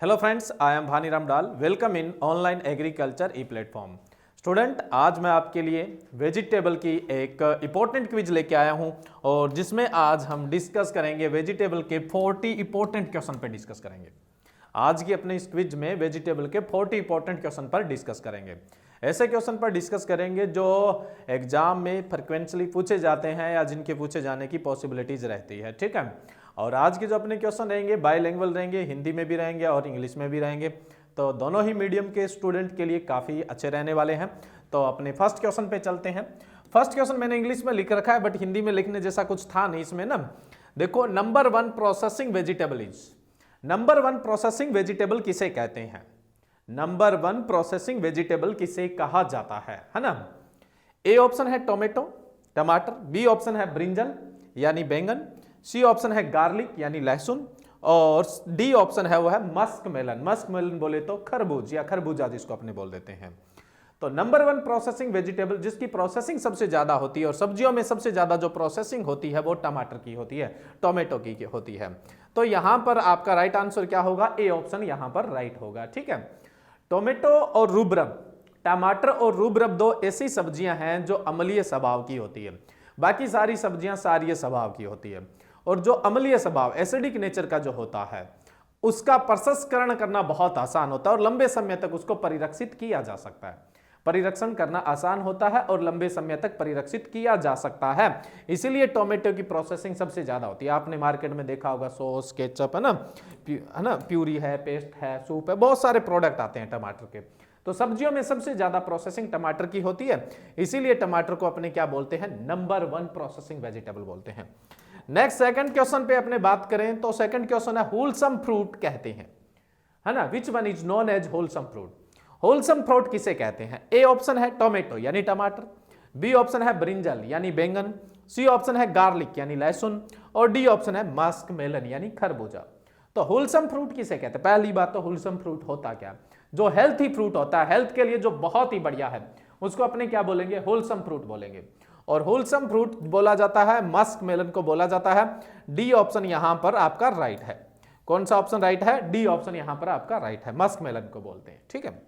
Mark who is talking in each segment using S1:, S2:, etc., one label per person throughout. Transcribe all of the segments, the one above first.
S1: Hello friends, I am Bhaniram Dal. Welcome in online agriculture e platform. Student, आज मैं आपके लिए वेजिटेबल की एक इंपॉर्टेंट क्विज लेके आया हूं और जिसमें आज हम डिस्कस करेंगे वेजिटेबल के 40 इंपॉर्टेंट क्वेश्चन पे डिस्कस करेंगे। आज की अपने इस क्विज में वेजिटेबल के 40 इंपॉर्टेंट क्वेश्चन पर डिस्कस करेंगे। ऐसे क्वेश्चन पर डिस्कस करेंगे जो एग्जाम में फ्रिक्वेंटली पूछे जाते हैं या जिनके पूछे जाने की पॉसिबिलिटीज रहती है। ठीक है, और आज के जो अपने क्वेश्चन रहेंगे बाईलैंग्वेज रहेंगे, हिंदी में भी रहेंगे और इंग्लिश में भी रहेंगे, तो दोनों ही मीडियम के स्टूडेंट के लिए काफ़ी अच्छे रहने वाले हैं। तो अपने फर्स्ट क्वेश्चन पे चलते हैं। फर्स्ट क्वेश्चन मैंने इंग्लिश में लिख रखा है बट हिंदी में लिखने जैसा कुछ था नहीं इसमें ना। देखो, number 1 processing vegetable is, number 1 processing vegetable किसे कहते हैं? नंबर 1 प्रोसेसिंग वेजिटेबल किसे कहा जाता है ना? ए ऑप्शन है टोमेटो टमाटर, बी ऑप्शन है ब्रिंजल यानी बैंगन, सी ऑप्शन है गार्लिक यानी लहसुन और डी ऑप्शन है वो है मस्क मेलन। मस्क मेलन बोले तो खरबूज या खरबूजा जिसको अपने बोल देते हैं। तो नंबर 1 प्रोसेसिंग वेजिटेबल जिसकी प्रोसेसिंग सबसे ज्यादा होती है और सब्जियों में सबसे ज्यादा जो प्रोसेसिंग होती है वो टमाटर की होती है, टोमेटो की होती है। तो यहां पर आपका राइट आंसर क्या होगा? ए ऑप्शन यहां पर राइट होगा। ठीक है, टोमेटो और रूबरब, टमाटर और रूबरब दो ऐसी सब्जियां हैं जो अम्लीय स्वभाव की होती है। बाकी सारी सब्जियां सारीय स्वभाव की होती है और जो अम्लीय स्वभाव एसिडिक नेचर का जो होता है उसका प्रसंस्करण करना बहुत आसान होता है और लंबे समय तक उसको परिरक्षित किया जा सकता है। परिरक्षण करना आसान होता है और लंबे समय तक परिरक्षित किया जा सकता है, इसीलिए टोमेटो की प्रोसेसिंग सबसे ज्यादा होती है। आपने मार्केट में देखा होगा सॉस, केचप है ना, प्यूरी है, पेस्ट है, सूप है, बहुत सारे प्रोडक्ट आते हैं टमाटर के। तो सब्जियों में सबसे ज्यादा प्रोसेसिंग टमाटर की होती है, इसीलिए टमाटर को अपने क्या बोलते हैं? नंबर 1 प्रोसेसिंग वेजिटेबल बोलते हैं। नेक्स्ट सेकंड क्वेश्चन पे अपने बात करें तो सेकंड क्वेश्चन है होलसम फ्रूट कहते हैं, है ना? Which one is known as wholesome fruit? Wholesome fruit किसे कहते हैं? ए ऑप्शन है टोमेटो यानी टमाटर, बी ऑप्शन है ब्रिंजल यानी बैंगन, सी ऑप्शन है गार्लिक यानी लहसुन और डी ऑप्शन है मस्क मेलन यानी खरबूजा। तो होलसम फ्रूट किसे कहते हैं? पहली बात तो होलसम फ्रूट होता क्या? जो हेल्थी फ्रूट होता है, हेल्थ के लिए जो बहुत ही बढ़िया है, उसको अपने क्या बोलेंगे? होलसम फ्रूट बोलेंगे। और होलसम फ्रूट बोला जाता है, मस्क मेलन को बोला जाता है। डी ऑप्शन यहां पर आपका राइट है। कौन सा ऑप्शन राइट है? डी ऑप्शन यहां पर आपका राइट है, मस्क मेलन को बोलते हैं। ठीक है,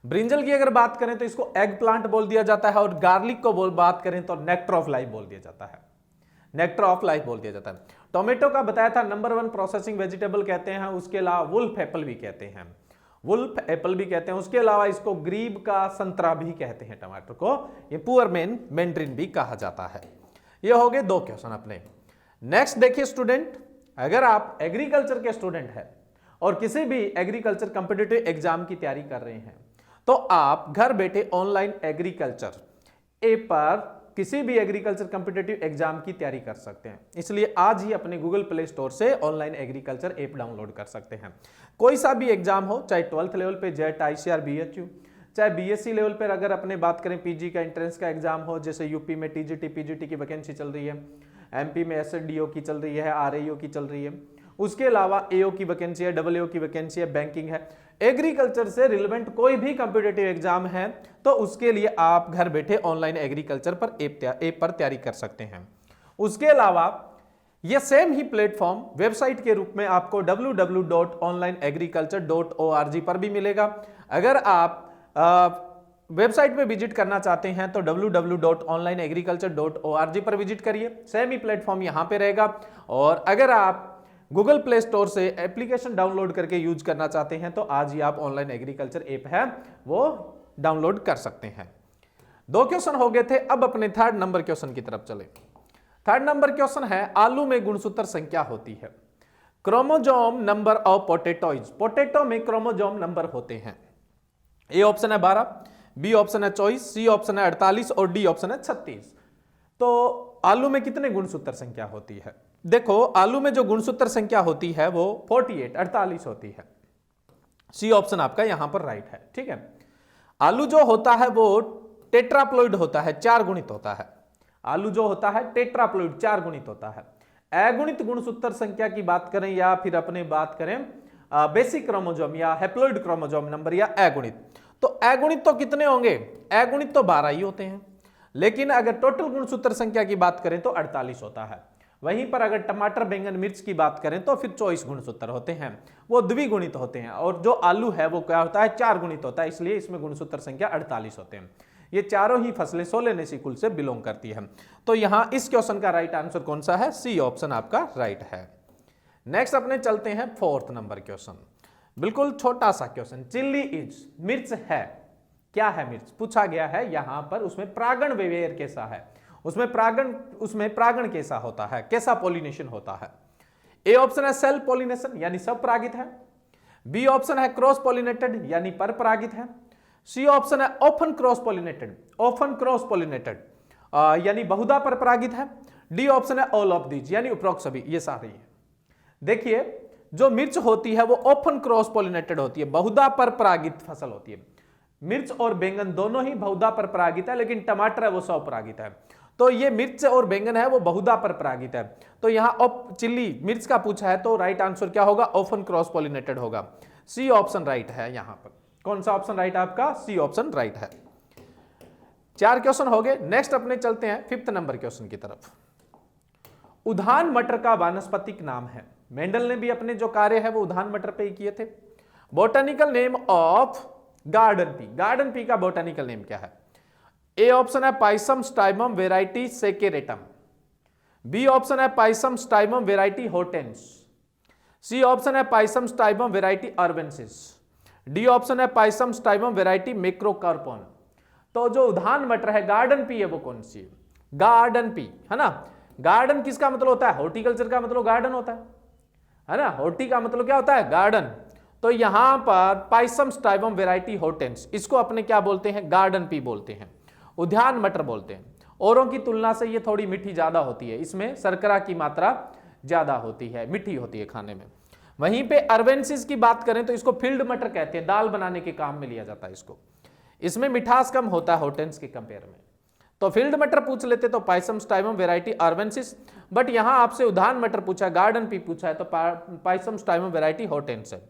S1: ब्रिंजल की अगर बात करें तो इसको एग प्लांट बोल दिया जाता है और गार्लिक को बात करें तो नेक्टर ऑफ लाइफ बोल दिया जाता है, नेक्टर ऑफ लाइफ बोल दिया जाता है। टोमेटो का बताया था नंबर 1 प्रोसेसिंग वेजिटेबल कहते हैं, उसके अलावा वुल्फ एप्पल भी कहते हैं, वुल्फ एप्पल भी कहते हैं। उसके अलावा इसको ग्रीब का संतरा भी कहते हैं, टमाटर को ये पुअर मैंड्रिन भी कहा जाता है। ये हो गए 2 क्वेश्चन अपने। नेक्स्ट देखिए स्टूडेंट, अगर आप एग्रीकल्चर के स्टूडेंट हैं और किसी भी एग्रीकल्चर कॉम्पिटिटिव एग्जाम की तैयारी कर रहे हैं तो आप घर बैठे ऑनलाइन एग्रीकल्चर ऐप पर किसी भी एग्रीकल्चर कॉम्पिटिटिव एग्जाम की तैयारी कर सकते हैं। इसलिए आज ही अपने गूगल प्ले स्टोर से ऑनलाइन एग्रीकल्चर ऐप डाउनलोड कर सकते हैं। कोई सा भी एग्जाम हो, चाहे 12th लेवल पे जेट, आईसीआर, बीएचयू, चाहे बीएससी लेवल पर अगर अपने बात करें पीजी का एंट्रेंस का एग्जाम हो, जैसे यूपी में टीजीटी, पीजीटी की वैकेंसी चल रही है, एमपी में एसडीओ की चल रही है, आरएईओ की चल रही है, उसके अलावा एओ की वैकेंसी है, डबल एओ की वैकेंसी है, बैंकिंग है। एग्रीकल्चर से रिलेवेंट कोई भी कॉम्पिटिटिव एग्जाम है तो उसके लिए आप घर बैठे ऑनलाइन एग्रीकल्चर पर ऐप पर तैयारी कर सकते हैं। उसके अलावा यह सेम ही प्लेटफॉर्म वेबसाइट के रूप में आपको www.onlineagriculture.org पर भी मिलेगा। अगर आप वेबसाइट पे विजिट करना चाहते हैं तो www.onlineagriculture.org पर विजिट करिए, सेम ही प्लेटफॉर्म यहां पे रहेगा। और अगर आप गूगल प्ले स्टोर से एप्लीकेशन डाउनलोड करके यूज करना चाहते हैं तो आज ही आप ऑनलाइन एग्रीकल्चर ऐप है वो डाउनलोड कर सकते हैं। 2 क्वेश्चन हो गए थे, अब अपने थर्ड नंबर क्वेश्चन की तरफ चले। थर्ड नंबर क्वेश्चन है आलू में गुणसूत्र संख्या होती है। Chromosome number of potatoes, potato में क्रोमोजोम नंबर होते हैं। ए ऑप्शन है 12, बी ऑप्शन है 24, सी ऑप्शन है 48 और डी ऑप्शन है 36। तो आलू में कितने गुणसूत्र संख्या होती है? देखो, आलू में जो गुणसूत्र संख्या होती है वो 48 होती है। सी ऑप्शन आपका यहां पर राइट है। ठीक है, आलू जो होता है वो टेट्राप्लॉइड होता है, 4 गुणित होता है। आलू जो होता है टेट्राप्लॉइड 4 गुणित होता है। अगुणित गुणसूत्र संख्या की बात करें या फिर अपने बात करें बेसिक क्रोमोजोम या हैप्लॉइड क्रोमोजोम नंबर या अगुणित, तो अगुणित तो कितने होंगे? अगुणित तो 12 ही होते हैं, लेकिन अगर टोटल गुणसूत्र संख्या की बात करें तो 48 होता है। वहीं पर अगर टमाटर, बैंगन, मिर्च की बात करें तो फिर 24 गुणसूत्र होते हैं, वो द्विगुणित होते हैं। और जो आलू है वो क्या होता है, 4 गुणित होता है, इसलिए इसमें गुणसूत्र संख्या 48 होते हैं। ये चारों ही फसलें सोलेनेसी कुल से बिलोंग करती है। तो यहां इस क्वेश्चन का राइट आंसर कौन सा है, सी ऑप्शन आपका राइट है। नेक्स्ट अपने चलते हैं 4th नंबर क्वेश्चन, बिल्कुल छोटा सा क्वेश्चन। चिल्ली इज, मिर्च है, क्या है मिर्च, पूछा गया है यहां पर। उसमें प्रागण व्यवहार कैसा है, उसमें प्रागण कैसा होता है, कैसा पॉलिनेशन होता है। ए ऑप्शन है सेल्फ पॉलिनेशन यानी सब परागित है, बी ऑप्शन है क्रॉस पॉलिनेटेड यानी पर परागित है, सी ऑप्शन है open cross pollinated, open cross pollinated यानी बहुधा पर परागित है, डी ऑप्शन है ऑल ऑफ दीज यानी उपरोक्त सभी, ये सारे है। देखिए जो मिर्च होती है वो ओपन क्रॉस पॉलिनेटेड होती है, बहुधा पर परागित फसल होती है। मिर्च और बैंगन दोनों ही बहुधा पर परागित है, लेकिन टमाटर है वो स्वपरागित है। तो ये मिर्च और बैंगन है वो बहुधा पर परागित है। तो यहां चिल्ली मिर्च का पूछा है तो राइट आंसर क्या होगा, ओपन क्रॉस पॉलिनेटेड होगा, सी ऑप्शन राइट है। यहां पर कौन सा ऑप्शन राइट है आपका, सी ऑप्शन राइट है। 4 क्वेश्चन हो गए। नेक्स्ट अपने चलते हैं 5th नंबर क्वेश्चन की तरफ। उद्यान मटर का वानस्पतिक नाम है, मेंडल ने भी अपने जो कार्य है वो उद्यान मटर पे ही किए थे। Botanical name of garden pea, garden pea का बोटेनिकल नेम क्या है। ए ऑप्शन है पाइसम स्टाइमम वेराइटी सेकेरेटम, बी ऑप्शन है पाइसम स्टाइमम वेराइटी होटेंस, सी ऑप्शन है पाइसम स्टाइमम वेराइटी अर्वेंसिस, डी ऑप्शन है पाइसम स्टाइमम वेराइटी मैक्रोकार्पोन। तो जो उद्यान मटर है गार्डन पी है वो कौन सी है, गार्डन पी है ना। गार्डन किसका मतलब होता है, हॉर्टिकल्चर का मतलब गार्डन होता है ना, हॉर्टी का मतलब क्या होता है, गार्डन। तो यहां पर पाइसम स्टाइमम वेराइटी होटेंस, इसको अपने क्या बोलते हैं, गार्डन पी बोलते हैं, उद्यान मटर बोलते हैं। औरों की तुलना से ये थोड़ी मीठी ज्यादा होती है, इसमें शर्करा की मात्रा ज्यादा होती है, मीठी होती है खाने में। वहीं पे अर्वेंसिस की बात करें तो इसको फील्ड मटर कहते हैं, दाल बनाने के काम में लिया जाता है इसको, इसमें मिठास कम होता है होटेंस के कंपेयर में। तो फील्ड मटर पूछ लेते तो पाइसम स्टाइमम वेराइटी अर्वेंसिस, बट यहां आपसे उद्यान मटर पूछा, गार्डन पी पूछा है तो पाइसम स्टाइमम वेराइटी होटेंस है।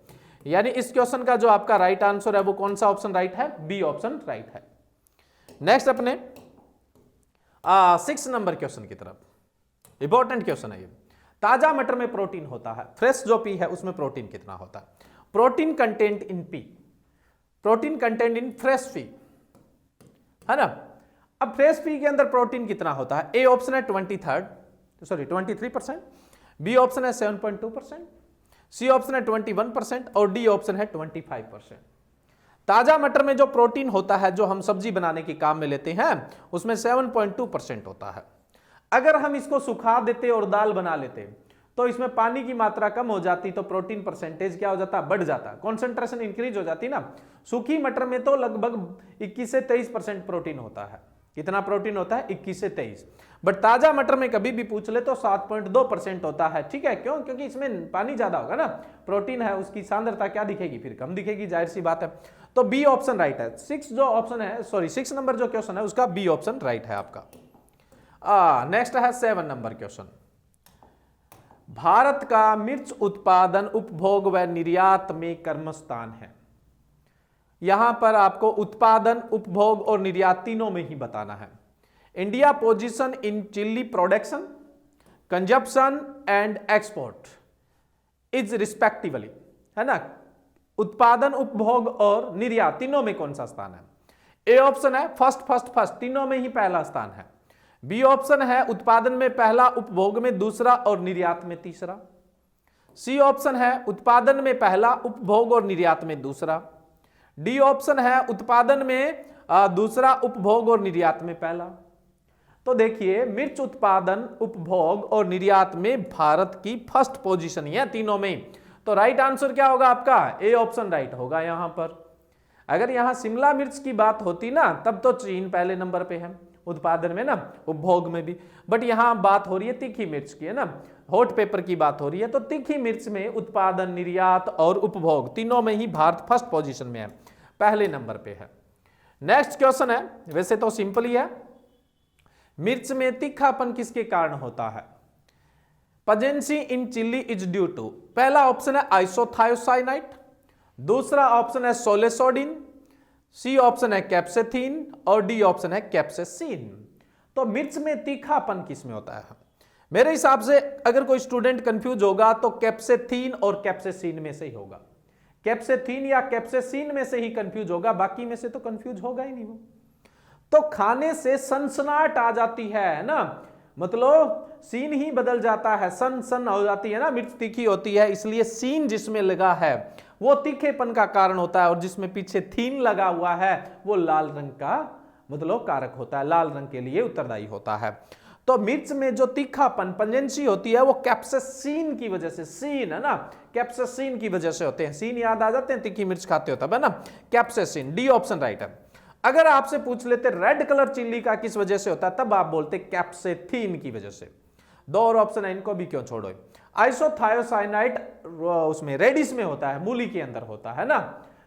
S1: यानी इस क्वेश्चन का जो आपका राइट आंसर है वो कौन सा ऑप्शन राइट है, बी ऑप्शन राइट है। नेक्स्ट अपने 6 नंबर क्वेश्चन की तरफ, इंपॉर्टेंट क्वेश्चन है ये। ताजा मटर में प्रोटीन होता है, फ्रेश जो पी है उसमें प्रोटीन कितना होता है। Protein content in P, protein content in fresh P है ना। अब फ्रेश पी के अंदर प्रोटीन कितना होता है, ए ऑप्शन है 23%, बी ऑप्शन है 7.2%, सी ऑप्शन है 21% और डी ऑप्शन है 25%। ताजा मटर में जो प्रोटीन होता है जो हम सब्जी बनाने के काम में लेते हैं उसमें 7.2% होता है। अगर हम इसको सुखा देते और दाल बना लेते तो इसमें पानी की मात्रा कम हो जाती, तो प्रोटीन परसेंटेज क्या हो जाता, बढ़ जाता, कॉन्सेंट्रेशन इंक्रीज हो जाती ना। सूखी मटर में तो लगभग 21 से 23% प्रोटीन होता है। कितना प्रोटीन होता है, 21 से 23। बट ताजा मटर में कभी भी पूछ ले तो 7.2% होता है। ठीक है, क्यों, क्योंकि इसमें पानी ज्यादा होगा ना, प्रोटीन है, उसकी सांद्रता क्या दिखेगी, फिर कम दिखेगी, जाहिर सी बात है। तो बी ऑप्शन राइट है। 6 नंबर जो क्वेश्चन है उसका बी ऑप्शन राइट है आपका। नेक्स्ट है 7 नंबर क्वेश्चन। भारत का मिर्च उत्पादन, उपभोग व निर्यात में क्रम स्थान है। यहां पर आपको उत्पादन, उपभोग और निर्यात तीनों में ही बताना है। India position in chilli production, consumption and export is respectively, है ना। उत्पादन, उपभोग और निर्यात तीनों में कौन सा स्थान है। ए ऑप्शन है फर्स्ट, तीनों में ही पहला स्थान है। बी ऑप्शन है उत्पादन में पहला, उपभोग में दूसरा और निर्यात में तीसरा। सी ऑप्शन है उत्पादन में पहला, उपभोग और निर्यात में दूसरा। डी ऑप्शन है उत्पादन में दूसरा, उपभोग और निर्यात में पहला। तो देखिए मिर्च उत्पादन, उपभोग और निर्यात में भारत की फर्स्ट पोजीशन है तीनों में। तो राइट आंसर क्या होगा आपका, ए ऑप्शन राइट होगा। यहां पर अगर यहां शिमला मिर्च की बात होती ना तब तो चीन पहले नंबर पे है उत्पादन में ना, उपभोग में भी। बट यहां बात हो रही है तीखी मिर्च की, है ना, हॉट पेपर की बात हो रही है। तो तीखी मिर्च में उत्पादन, निर्यात और उपभोग तीनों में ही भारत फर्स्ट पोजीशन में है, पहले नंबर पे है। नेक्स्ट क्वेश्चन है, वैसे तो सिंपल ही है। मिर्च में तीखापन किसके कारण होता है। पजेंसी इन चिल्ली इज ड्यू टू, पहला ऑप्शन है आइसोथायोसाइनाइट, दूसरा ऑप्शन है सोलेसोडिन, सी ऑप्शन है कैप्सेथीन और डी ऑप्शन है कैप्सेसिन। तो मिर्च में तीखापन किस में होता है। मेरे हिसाब से अगर कोई स्टूडेंट कंफ्यूज होगा तो कैप्सेथीन और कैप्सेसिन में से ही होगा। कैप्सेथीन या कैप्सेसिन में से ही कंफ्यूज होगा, बाकी में से तो कंफ्यूज होगा ही नहीं वो। तो खाने से सनसनाहट आ जाती है ना, मतलब सीन ही बदल जाता है, सन सन हो जाती है ना, मिर्च तीखी होती है, इसलिए सीन जिसमें लगा है वो तीखेपन का कारण होता है, और जिसमें पीछे थीन लगा हुआ है वो लाल रंग का मतलब कारक होता है, लाल रंग के लिए उत्तरदायी होता है। तो मिर्च में जो तीखापन पंजेंसी होती है वो कैप्सेसिन की वजह से, सीन है ना, कैप्सेसिन की वजह से होते हैं। सीन याद आ जाते हैं, तीखी मिर्च खाते हो तब है ना, कैप्सेसिन। डी ऑप्शन राइट है। अगर आपसे पूछ लेते रेड कलर चिल्ली का किस वजह से होता है, तब आप बोलते कैप्सेथीन की वजह से। दो और ऑप्शन है, इनको भी क्यों छोड़ो। आइसोथायोसाइनाइड उसमें रेडिस में होता है, मूली के अंदर होता है ना,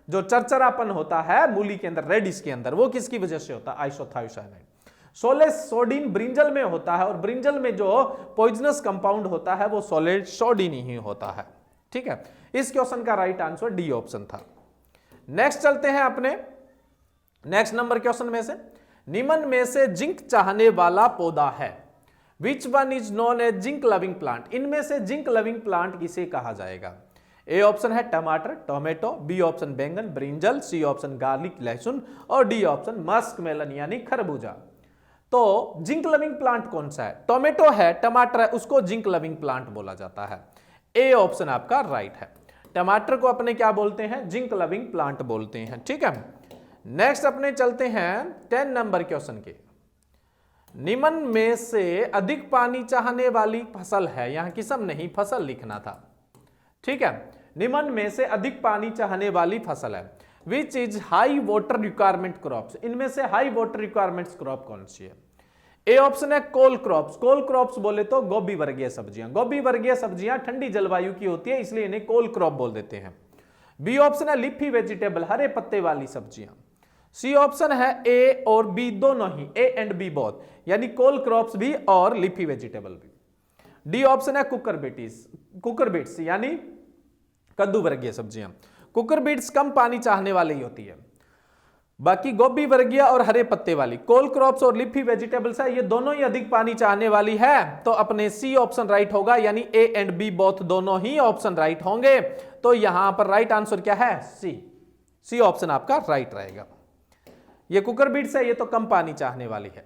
S1: जो चरचरापन होता है मूली के अंदर, रेडिस के अंदर, वो किसकी वजह से होता है, आइसोथायोसाइनाइड। सोलेट ब्रिंजल में होता है, और ब्रिंजल में जो पॉइजनस कंपाउंड होता है वो सोलेट सोडिन ही होता है। ठीक है, इस क्वेश्चन का राइट आंसर डी ऑप्शन था। नेक्स्ट चलते हैं अपने नेक्स्ट नंबर क्वेश्चन में से, निम्न में से जिंक चाहने वाला पौधा है, which one is known as zinc loving plant. इनमें से जिंक लविंग प्लांट किसे कहा जाएगा। ए ऑप्शन है टमाटर टोमेटो, बी ऑप्शन बैंगन ब्रिंजल, सी ऑप्शन गार्लिक लहसुन, और डी ऑप्शन मस्क मेलन यानी खरबूजा। तो जिंक लविंग प्लांट कौन सा है, टोमेटो है, टमाटर है, उसको जिंक लविंग प्लांट बोला जाता है। ए ऑप्शन आपका राइट है। टमाटर को अपने क्या बोलते हैं, जिंक लविंग प्लांट बोलते हैं। ठीक है, नेक्स्ट अपने चलते हैं 10 नंबर क्वेश्चन के। निम्न में से अधिक पानी चाहने वाली फसल है, यहां किस्म नहीं फसल लिखना था। ठीक है, निम्न में से अधिक पानी चाहने वाली फसल है, which is high water requirement crops. इनमें से हाई वाटर रिक्वायरमेंट्स क्रॉप कौन सी है। ए ऑप्शन है कोल क्रॉप्स। कोल क्रॉप्स बोले तो गोभी वर्गीय सब्जियां, गोभी वर्गीय सब्जियां ठंडी जलवायु की होती है, इसलिए इन्हें कोल क्रॉप बोल देते हैं। बी ऑप्शन है लीफी वेजिटेबल, हरे पत्ते वाली सब्जियां। सी ऑप्शन है ए और बी दोनों ही, ए एंड बी बोथ, यानी कोल क्रॉप्स भी और लीफी वेजिटेबल भी। डी ऑप्शन है कुकर बीट्स यानी कद्दू वर्गीय सब्जियां। कुकर बीट्स कम पानी चाहने वाली होती है, बाकी गोभी वर्गीय और हरे पत्ते वाली कोल क्रॉप्स और लीफी वेजिटेबल्स है, ये दोनों ही अधिक पानी चाहने वाली है, तो अपने सी ऑप्शन राइट होगा, यानी ए एंड बी बोथ दोनों ही ऑप्शन राइट होंगे। तो यहां पर राइट आंसर क्या है, सी ऑप्शन आपका राइट रहेगा। ये कुकर बीट्स है, ये तो कम पानी चाहने वाली है।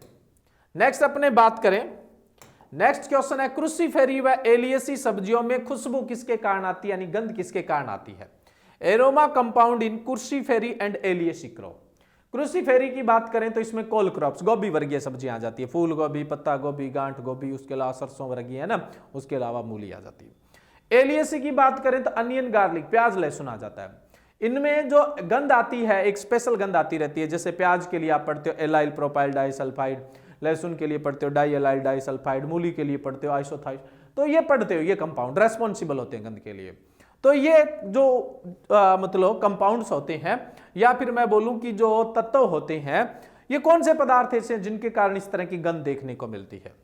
S1: नेक्स्ट अपने बात करें, नेक्स्ट क्वेश्चन है क्रूसीफेरी व एलियेसी सब्जियों में खुशबू किसके कारण आती है, यानी गंध किसके कारण आती है। Aroma compound in Cruciferae and Alliaceae crop. Cruciferae की बात करें तो इसमें कोल क्रॉप्स गोभी वर्गीय सब्जियां आ जाती है, फूल गोभी, पत्ता गोभी, गांठ गोभी, उसके अलावा सरसों वर्गीय है ना, उसके अलावा मूली आ जाती है। एलियेसी की बात करें तो अनियन गार्लिक प्याज लहसुन आ जाता है। इनमें जो गंध आती है एक स्पेशल गंध आती रहती है, जैसे प्याज के लिए आप पढ़ते हो एलाइल प्रोपाइल डाइसल्फाइड, लहसुन के लिए पढ़ते हो डाई एलाइल डाइसल्फाइड, मूली के लिए पढ़ते हो आइसोथाइड, तो ये पढ़ते हो, ये कंपाउंड रेस्पॉन्सिबल होते हैं गंध के लिए। तो ये जो मतलब कंपाउंड्स होते हैं, या फिर मैं बोलूं कि जो तत्व होते हैं, ये कौन से पदार्थ हैं जिनके कारण इस तरह की गंध देखने को मिलती है।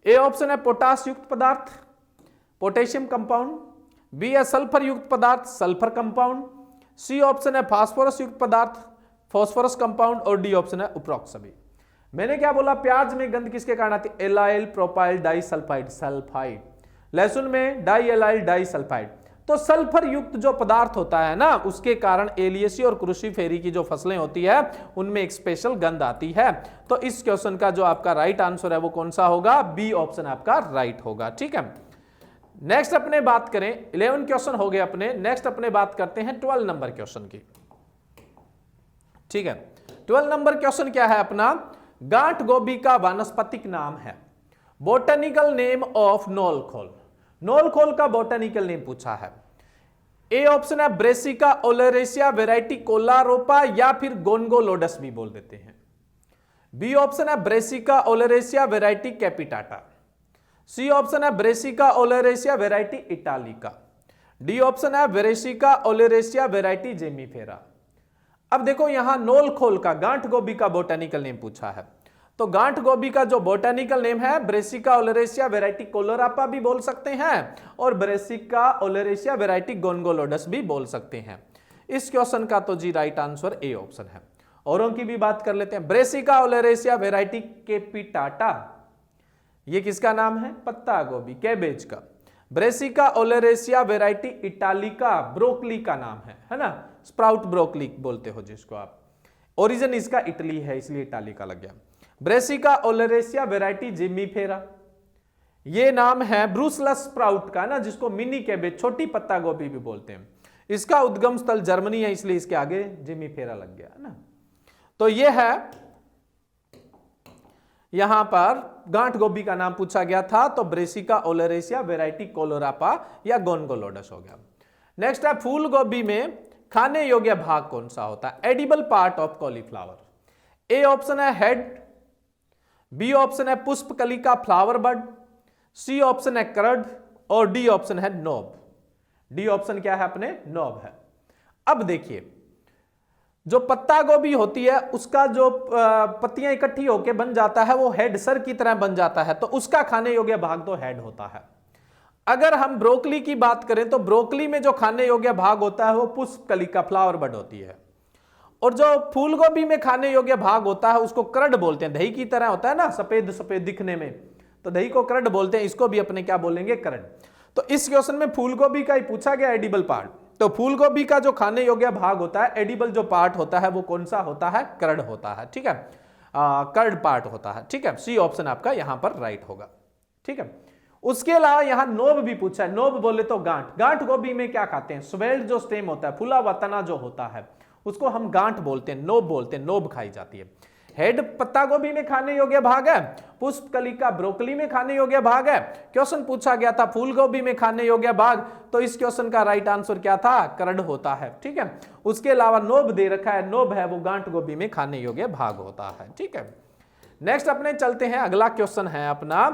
S1: ए ऑप्शन है पोटास युक्त पदार्थ, पोटेशियम कंपाउंड। बी है सल्फर युक्त पदार्थ, सल्फर कंपाउंड। सी ऑप्शन है फास्फोरस युक्त पदार्थ, फास्फोरस कंपाउंड। और डी ऑप्शन है उपरोक्त सभी। मैंने क्या बोला, प्याज में गंध किसके कारण आती है, एलाइल प्रोपाइल डाइसल्फाइड सल्फाइड। लहसुन में डाई एलाइल डाइसल्फाइड। तो सल्फर युक्त जो पदार्थ होता है ना, उसके कारण एलियेसी और क्रूसीफेरी की जो फसलें होती है उनमें एक स्पेशल गंध आती है। तो इस क्वेश्चन का जो आपका राइट आंसर है वो कौन सा होगा, बी ऑप्शन आपका राइट होगा। ठीक है, नेक्स्ट अपने बात करें, 11 क्वेश्चन हो गए अपने। नेक्स्ट अपने बात करते हैं 12 नंबर क्वेश्चन की। ठीक है, 12 नंबर क्वेश्चन क्या है अपना, गांठ गोभी का वानस्पतिक नाम है। Botanical name of knol khol. Knol khol का बोटेनिकल नेम पूछा है। ए ऑप्शन है ब्रेसिका ओलेरेसिया वेराइटी कोलारोपा, या फिर गोनगोलोडस भी बोल देते हैं। बी ऑप्शन है Brassica oleracea variety capitata. C option है Brassica oleracea variety italica. D option है ब्रेसिका ओलेरेसिया वेराइटी जेमीफेरा। अब देखो यहां नोलखोल का, गांठ गोभी का बोटेनिकल नेम पूछा है, तो गांठ गोभी का जो बोटेनिकल नेम है ब्रेसिका ओलेरेसिया वेराइटी कोलोरापा भी बोल सकते हैं, और ब्रेसिका ओलेरेसिया वेराइटी गोनगोलोडस भी बोल सकते हैं। इस क्वेश्चन का तो जी राइट आंसर ए ऑप्शन है। औरों की भी बात कर लेते हैं। ब्रेसिका ओलेरेसिया वेराइटी कैपिटाटा, ये किसका नाम है? पत्ता गोभी, कैबेज का। ब्रेसिका ओलेरेसिया वेराइटी इटालिका ब्रोकली का नाम है ना, स्प्राउट ब्रोकली बोलते हो जिसको आप। ओरिजिन इसका इटली है इसलिए इटालिका लग गया। ब्रेसिका ओलेरेसिया वेराइटी जिमीफेरा, ये नाम है ब्रूसलस स्प्राउट का ना, जिसको मिनी कैबेज छोटी पत्ता गोभी भी बोलते हैं। इसका उद्गम स्थल जर्मनी है इसलिए इसके आगे जिमीफेरा लग गया ना। तो ये है, यहां पर गांठ गोभी का नाम पूछा गया था तो ब्रेसिका ओलेरेसिया वेराइटी कोलोरापा या गोनगोलोडस हो गया। नेक्स्ट है फूल गोभी में खाने योग्य भाग कौन सा होता है? Edible part of cauliflower. A option है हेड, बी ऑप्शन है पुष्प कलिका फ्लावर बड, सी ऑप्शन है करड और डी ऑप्शन है नोब। डी ऑप्शन क्या है अपने? नोब है। अब देखिए, जो पत्ता गोभी होती है उसका जो पत्तियां इकट्ठी होकर बन जाता है वो हेड, सर की तरह बन जाता है, तो उसका खाने योग्य भाग तो हेड होता है। अगर हम ब्रोकली की बात करें तो ब्रोकली में जो खाने योग्य भाग होता है वो पुष्प कलिका फ्लावर बड होती है, और जो फूल गोभी में खाने योग्य भाग होता है उसको करड बोलते हैं। दही की तरह होता है ना, सफेद सफेद दिखने में, तो दही को करड बोलते हैं, इसको भी अपने क्या बोलेंगे? करड। तो इस क्वेश्चन में फूल गोभी का ही पूछा गया एडिबल पार्ट, तो फूल गोभी का जो खाने योग्य भाग होता है, एडिबल जो पार्ट होता है वो कौन सा होता है? करड होता है। ठीक है, करड पार्ट होता है। ठीक है, सी ऑप्शन आपका यहां पर राइट होगा। ठीक है, उसके अलावा यहां नोब भी पूछा है। नोब बोले तो गांठ। गांठ गोभी में क्या खाते हैं? स्वेल्ड जो स्टेम होता है, फूला हुआ तना जो होता है उसको हम गांठ बोलते हैं, नोब बोलते हैं, नोब खाई जाती है। हेड पत्ता गोभी में खाने योग्य भाग है, पुष्प कलिका ब्रोकली में खाने योग्य भाग है। क्वेश्चन पूछा गया था फूल गोभी में खाने योग्य भाग, तो इस क्वेश्चन का राइट आंसर क्या था? करड होता है। ठीक है, उसके अलावा नोब दे रखा है, नोब है वो गांठ गोभी में खाने योग्य भाग होता है। ठीक है, नेक्स्ट अपने चलते हैं, अगला क्वेश्चन है अपना,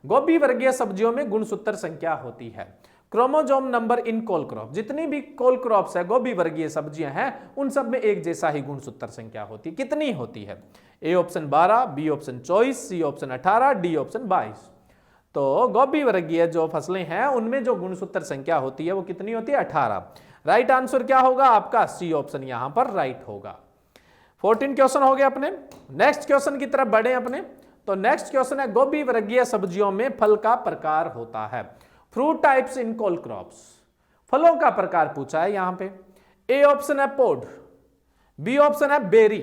S1: गोभी वर्गीय सब्जियों में गुणसूत्र संख्या होती है। Chromosome number in cole crop, जितनी भी कोल क्रॉप्स है गोभी वर्गीय सब्जियां हैं उन सब में एक जैसा ही गुणसूत्र संख्या होती है। कितनी होती है? A option 12, B option 24, C option 18, D option 22। तो गोभी वर्गीय जो फसलें हैं उनमें जो गुणसूत्र संख्या होती है वो कितनी होती है? 18। राइट आंसर क्या होगा आपका? सी ऑप्शन यहां पर राइट होगा। 14 क्वेश्चन हो गए अपने। नेक्स्ट क्वेश्चन की तरफ बढ़े अपने, तो नेक्स्ट क्वेश्चन है गोभी वर्गीय सब्जियों में फल का प्रकार होता है। Fruit types in cole crops, फलों का प्रकार पूछा है यहां पे। ए ऑप्शन है पोड, बी ऑप्शन है बेरी,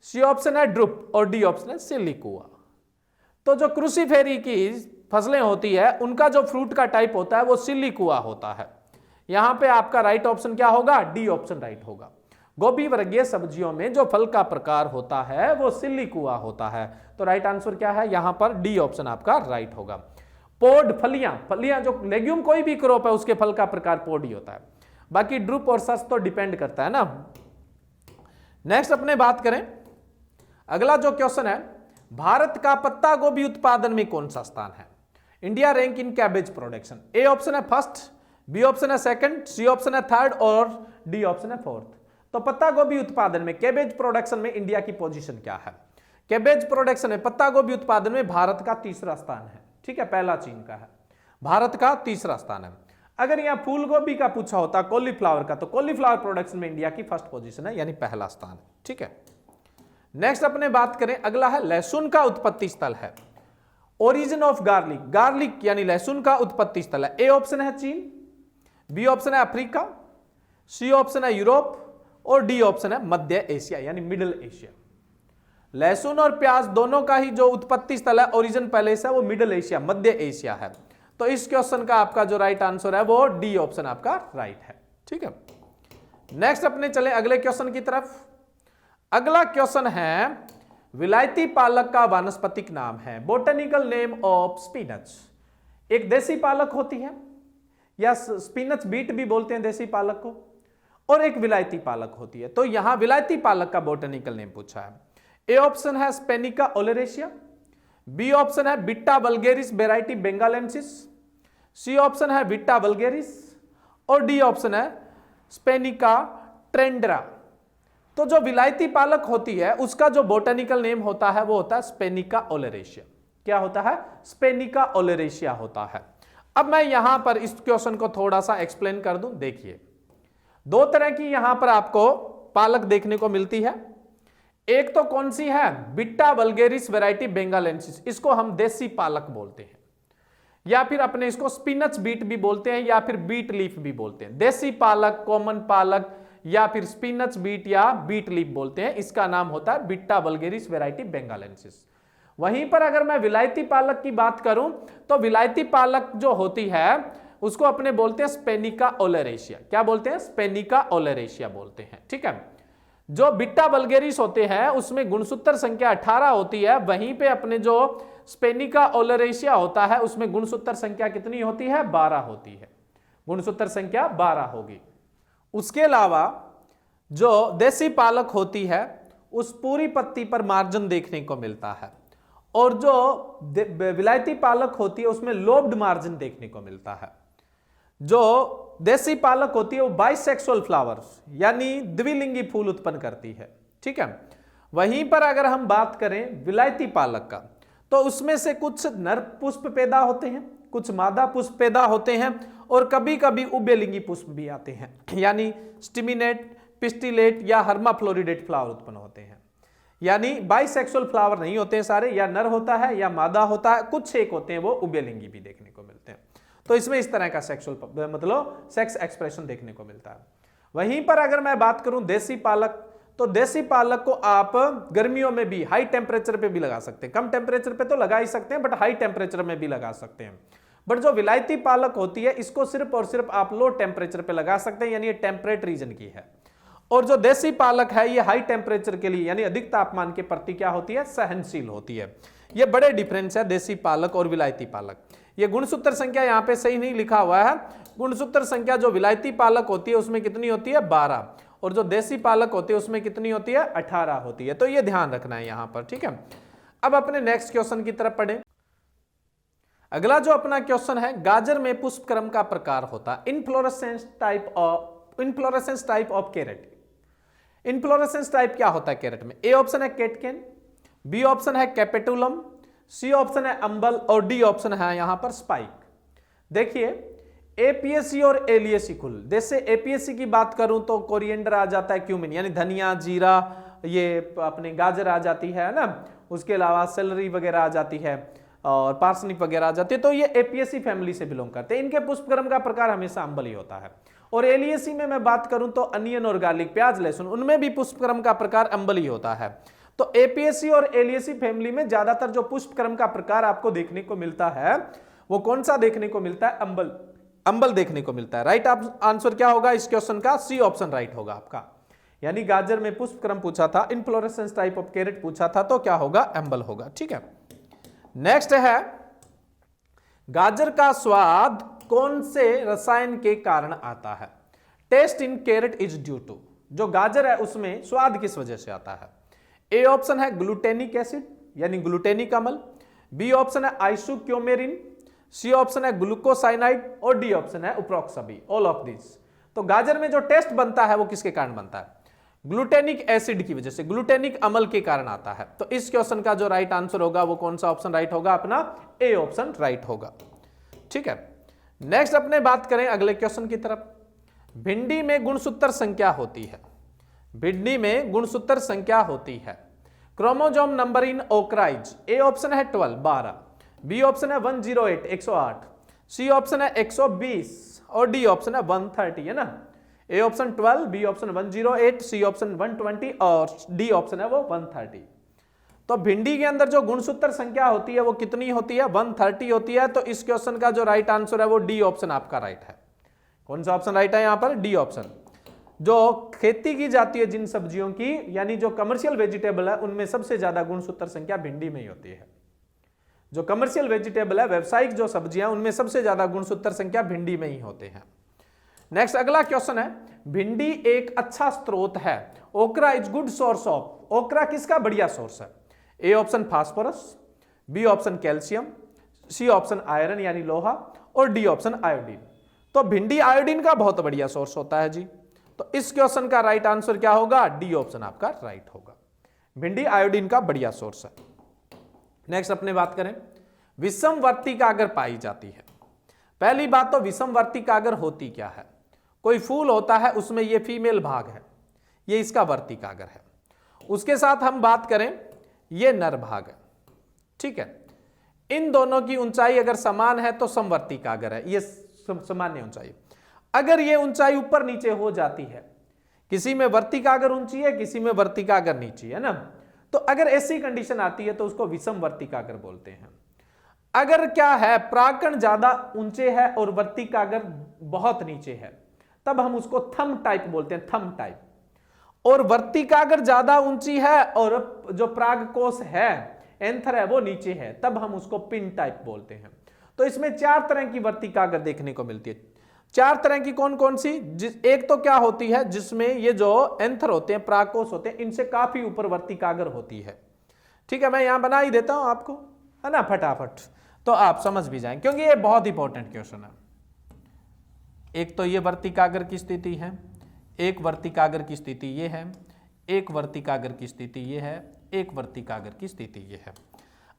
S1: सी ऑप्शन है ड्रुप और डी ऑप्शन है सिलिकुआ। तो जो क्रूसीफेरी की फसलें होती है उनका जो फ्रूट का टाइप होता है वो सिलिकुआ होता है। यहां पे आपका राइट ऑप्शन क्या होगा? डी ऑप्शन राइट होगा। गोभी वर्गीय सब्जियों में जो फल का प्रकार होता है वो सिलिकुआ होता है, तो राइट आंसर क्या है यहां पर? डी ऑप्शन आपका राइट होगा। पोड फलियां, फलियां जो लेग्यूम कोई भी क्रॉप है उसके फल का प्रकार पोड ही होता है, बाकी ड्रुप और सस तो डिपेंड करता है ना। नेक्स्ट अपने बात करें, अगला जो क्वेश्चन है, भारत का पत्ता गोभी उत्पादन में कौन सा स्थान है? India rank in cabbage production. A option है फर्स्ट, बी ऑप्शन है सेकंड, सी ऑप्शन है थर्ड और डी ऑप्शन है फोर्थ। तो पत्ता गोभी उत्पादन में, कैबेज प्रोडक्शन में इंडिया की पोजीशन क्या है? कैबेज प्रोडक्शन में पत्ता गोभी उत्पादन में भारत का तीसरा स्थान है। ठीक है, पहला चीन का है, भारत का तीसरा स्थान है। अगर यहां फूल गोभी का पूछा होता, कॉलीफ्लावर का, तो कॉलीफ्लावर प्रोडक्शन में इंडिया की फर्स्ट पोजीशन है, यानी पहला स्थान है। ठीक है, नेक्स्ट अपने बात करें, अगला है लहसुन का उत्पत्ति स्थल है। ओरिजिन ऑफ गार्लिक, गार्लिक यानी लहसुन का उत्पत्ति स्थल है। ए ऑप्शन है चीन, बी ऑप्शन है अफ्रीका, सी ऑप्शन है यूरोप और डी ऑप्शन है मध्य एशिया यानी मिडिल एशिया। लहसुन और प्याज दोनों का ही जो उत्पत्ति स्थल है, ओरिजिन पैलेस है, वो मिडिल एशिया, मध्य एशिया है। तो इस क्वेश्चन का आपका जो राइट आंसर है वो डी ऑप्शन आपका राइट है। ठीक है, नेक्स्ट अपने चले अगले क्वेश्चन की तरफ। अगला क्वेश्चन है, विलायती पालक का वानस्पतिक नाम है। Botanical name of spinach. एक देसी पालक होती है, या स्पिनच बीट भी बोलते हैं देसी पालक को, और एक विलायती पालक होती है। तो यहां विलायती पालक का बोटेनिकल नेम पूछा है। ए ऑप्शन है स्पेनिका ओलेरेशिया, बी ऑप्शन है Beta vulgaris variety bengalensis, C option है बिट्टा वल्गेरिस और डी ऑप्शन है स्पेनिका ट्रेंडरा। तो जो विलायती पालक होती है उसका जो बोटेनिकल नेम होता है वो होता है स्पेनिका ओलेरेशिया। क्या होता है? स्पेनिका ओलेरेशिया होता है। अब मैं यहां पर इस क्वेश्चन को थोड़ा सा एक्सप्लेन कर दूं। देखिए, दो तरह की यहां पर आपको पालक देखने को मिलती है। एक तो कौन सी है, बिट्टा वल्गेरिस वैरायटी बेंगालेंसिस, इसको हम देसी पालक बोलते हैं, या फिर अपने इसको स्पिनच बीट भी बोलते हैं, या फिर बीट लीफ भी बोलते हैं। देसी पालक, कॉमन पालक, या फिर स्पिनच बीट या बीट लीफ बोलते हैं। इसका नाम होता है बिट्टा वल्गेरिस वैरायटी बेंगालेंसिस। वहीं पर अगर मैं विलायती पालक की बात करूं तो विलायती पालक जो होती है उसको अपने बोलते हैं स्पेनिका ओलेरेशिया। क्या बोलते हैं? स्पेनिका ओलेरेशिया बोलते हैं। ठीक है, जो बिट्टा वल्गेरिस होते हैं उसमें गुणसूत्र संख्या 18 होती है, वहीं पे अपने जो स्पेनिका ओलेरेशिया होता है उसमें गुणसूत्र संख्या कितनी होती है? 12 होती है। गुणसूत्र संख्या 12 होगी। उसके अलावा जो देसी पालक होती है उस पूरी पत्ती पर मार्जिन देखने को मिलता है, और जो विलायती पालक होती है उसमें लोब्ड मार्जिन देखने को मिलता है। जो देसी पालक होती है वो बाइसेक्सुअल फ्लावर्स यानी द्विलिंगी फूल उत्पन्न करती है। ठीक है, वहीं पर अगर हम बात करें विलायती पालक का तो उसमें से कुछ नर पुष्प पैदा होते हैं, कुछ मादा पुष्प पैदा होते हैं, और कभी कभी उभयलिंगी पुष्प भी आते हैं, यानी स्टिमिनेट, पिस्टिलेट या हर्माफ्लोरिडेट फ्लावर उत्पन्न होते हैं। यानी बाइसेक्सुअल फ्लावर नहीं होते हैं सारे, या नर होता है या मादा होता है, कुछ एक होते हैं वो उभयलिंगी भी देखने को मिलते हैं। तो इसमें इस तरह का सेक्सुअल मतलब सेक्स एक्सप्रेशन देखने को मिलता है। वहीं पर अगर मैं बात करूं देसी पालक, तो देसी पालक को आप गर्मियों में भी हाई टेम्परेचर पे भी लगा सकते हैं, कम टेम्परेचर पे तो लगा ही सकते हैं, बट हाई टेम्परेचर में भी लगा सकते हैं। बट जो विलायती पालक होती है इसको सिर्फ और सिर्फ आप लो टेम्परेचर पे लगा सकते हैं, यानी ये टेम्परेट रीजन की है। और जो देसी पालक है ये हाई टेम्परेचर के लिए यानी अधिक तापमान के प्रति क्या होती है? सहनशील होती है। ये बड़े डिफरेंस है देसी पालक और विलायती पालक। ये गुणसूत्र संख्या यहाँ पे सही नहीं लिखा हुआ है। गुणसूत्र संख्या जो विलायती पालक होती है उसमें कितनी होती है? 12, और जो देसी पालक होती है उसमें कितनी होती है? 18 होती है। तो ये ध्यान रखना है यहाँ पर। ठीक है, अब अपने नेक्स्ट क्वेश्चन की तरफ पढ़ें। अगला जो अपना क्वेश्चन है, गाजर में पुष्पक्रम का प्रकार होता है inflorescence type of carrot. Inflorescence type क्या होता है कैरेट में? ए ऑप्शन है कैटकेन, बी ऑप्शन है कैपेटुलम, सी ऑप्शन है अंबल, और डी ऑप्शन है यहां पर स्पाइक। देखिए एपीएससी और एलियसी कुल, जैसे एपीएससी की बात करूं तो कोरिएंडर आ जाता है, क्यूमिन यानी धनिया, जीरा, ये अपने गाजर आ जाती है ना, उसके अलावा सेलरी वगैरह आ जाती है और पार्सनिप वगैरह आ जाती है। तो ये एपीएससी फैमिली से बिलोंग करते हैं। इनके पुष्पक्रम का प्रकार हमेशा अंबल ही होता है। और एलियसी में मैं बात करूं तो अनियन और गार्लिक, प्याज लहसुन, उनमें भी पुष्पक्रम का प्रकार अंबल ही होता है। तो एपीएससी और एलियसी फैमिली में ज्यादातर जो पुष्पक्रम का प्रकार आपको देखने को मिलता है वो कौन सा देखने को मिलता है? अंबल, अंबल देखने को मिलता है। राइट आंसर क्या होगा इस क्वेश्चन का? सी ऑप्शन राइट होगा आपका। यानी गाजर में पुष्पक्रम पूछा था, इनफ्लोरेसेंस टाइप ऑफ कैरेट पूछा था, तो क्या होगा? अंबल होगा। ठीक है, नेक्स्ट है गाजर का स्वाद कौन से रसायन के कारण आता है? Taste in carrot is due to, जो गाजर है उसमें स्वाद किस वजह से आता है? ए ऑप्शन है ग्लूटेनिक एसिड यानी ग्लूटेनिक अम्ल, बी ऑप्शन है आइसोक्योमेरिन, सी ऑप्शन है ग्लूकोसाइनाइड, और डी ऑप्शन है उपरोक्त सभी, ऑल ऑफ दिस। तो गाजर में जो टेस्ट बनता है वो किसके कारण बनता है? ग्लूटेनिक एसिड की वजह से, ग्लूटेनिक अम्ल के कारण आता है। तो इस क्वेश्चन का जो राइट आंसर होगा वो कौन सा ऑप्शन राइट होगा? अपना ए ऑप्शन राइट होगा। ठीक है, नेक्स्ट अपने बात करें अगले क्वेश्चन की तरफ। भिंडी में गुणसूत्र संख्या होती है, भिंडी में गुणसूत्र संख्या होती है। क्रोमोसोम नंबर इन ओक्राइज, ए ऑप्शन है 12, बी ऑप्शन है 108 108, सी ऑप्शन है 120, और डी ऑप्शन है 130, है ना। A option 12, B option 108, C option 120 और डी ऑप्शन है वो 130। तो भिंडी के अंदर जो गुणसूत्र संख्या होती है वो कितनी होती है? 130 होती है। तो इस क्वेश्चन का जो राइट आंसर है वो डी ऑप्शन आपका राइट है। कौन सा ऑप्शन राइट है यहां पर? D option. जो खेती की जाती है जिन सब्जियों की, यानी जो कमर्शियल वेजिटेबल है, उनमें सबसे ज्यादा गुणसूत्र संख्या भिंडी में ही होती है। जो कमर्शियल वेजिटेबल है, व्यवसायिक जो सब्जियां, उनमें सबसे ज्यादा गुणसूत्र संख्या भिंडी में ही होते हैं। नेक्स्ट अगला क्वेश्चन है, भिंडी एक अच्छा स्रोत है, ओकरा इज गुड सोर्स ऑफ, ओकरा किसका बढ़िया सोर्स है? A option phosphorus, B option calcium, C option iron यानी लोहा, और डी ऑप्शन आयोडीन। तो भिंडी आयोडीन का बहुत बढ़िया सोर्स होता है जी। तो इस क्वेश्चन का राइट आंसर क्या होगा? डी ऑप्शन आपका राइट होगा। भिंडी आयोडीन का बढ़िया सोर्स है। नेक्स्ट अपने बात करें, विषमवर्ती कागर पाई जाती है। पहली बात तो विषमवर्ती कागर होती क्या है? कोई फूल होता है उसमें ये फीमेल भाग है, ये इसका वर्ती कागर है, उसके साथ हम बात करें, ये नर भाग है, ठीक है। इन दोनों की ऊंचाई अगर समान है तो समवर्तिकागर है, ये सामान्य ऊंचाई। अगर ये ऊंचाई ऊपर नीचे हो जाती है, किसी में वर्तिकागर ऊंची है, किसी में वर्तिकागर नीची है ना, तो अगर ऐसी कंडीशन आती है तो उसको विषम वर्तिकागर बोलते हैं। अगर क्या है, प्राकरण ज्यादा ऊंचे है और वर्तिकागर बहुत नीचे है, तब हम उसको थंब टाइप बोलते हैं, थंब टाइप। और वर्तिकागर ज्यादा ऊंची है और जो प्रागकोश है, एंथर है, वो नीचे है, तब हम उसको पिन टाइप बोलते हैं। तो इसमें 4 तरह की वर्तिकागर देखने को मिलती है। 4 तरह की कौन कौन सी? एक तो क्या होती है जिसमें ये जो एंथर होते हैं, प्रागकोश होते हैं, इनसे काफी ऊपर वर्तिकागर होती है, ठीक है। मैं यहां बना ही देता हूं आपको, है ना, फटाफट, तो आप समझ भी जाएं, क्योंकि ये बहुत इंपॉर्टेंट क्वेश्चन है। एक तो ये वर्तिकागर की स्थिति है, एक वर्तिकागर की स्थिति ये है, एक वर्तिकागर की स्थिति ये है, एक वर्तिकागर की स्थिति ये है।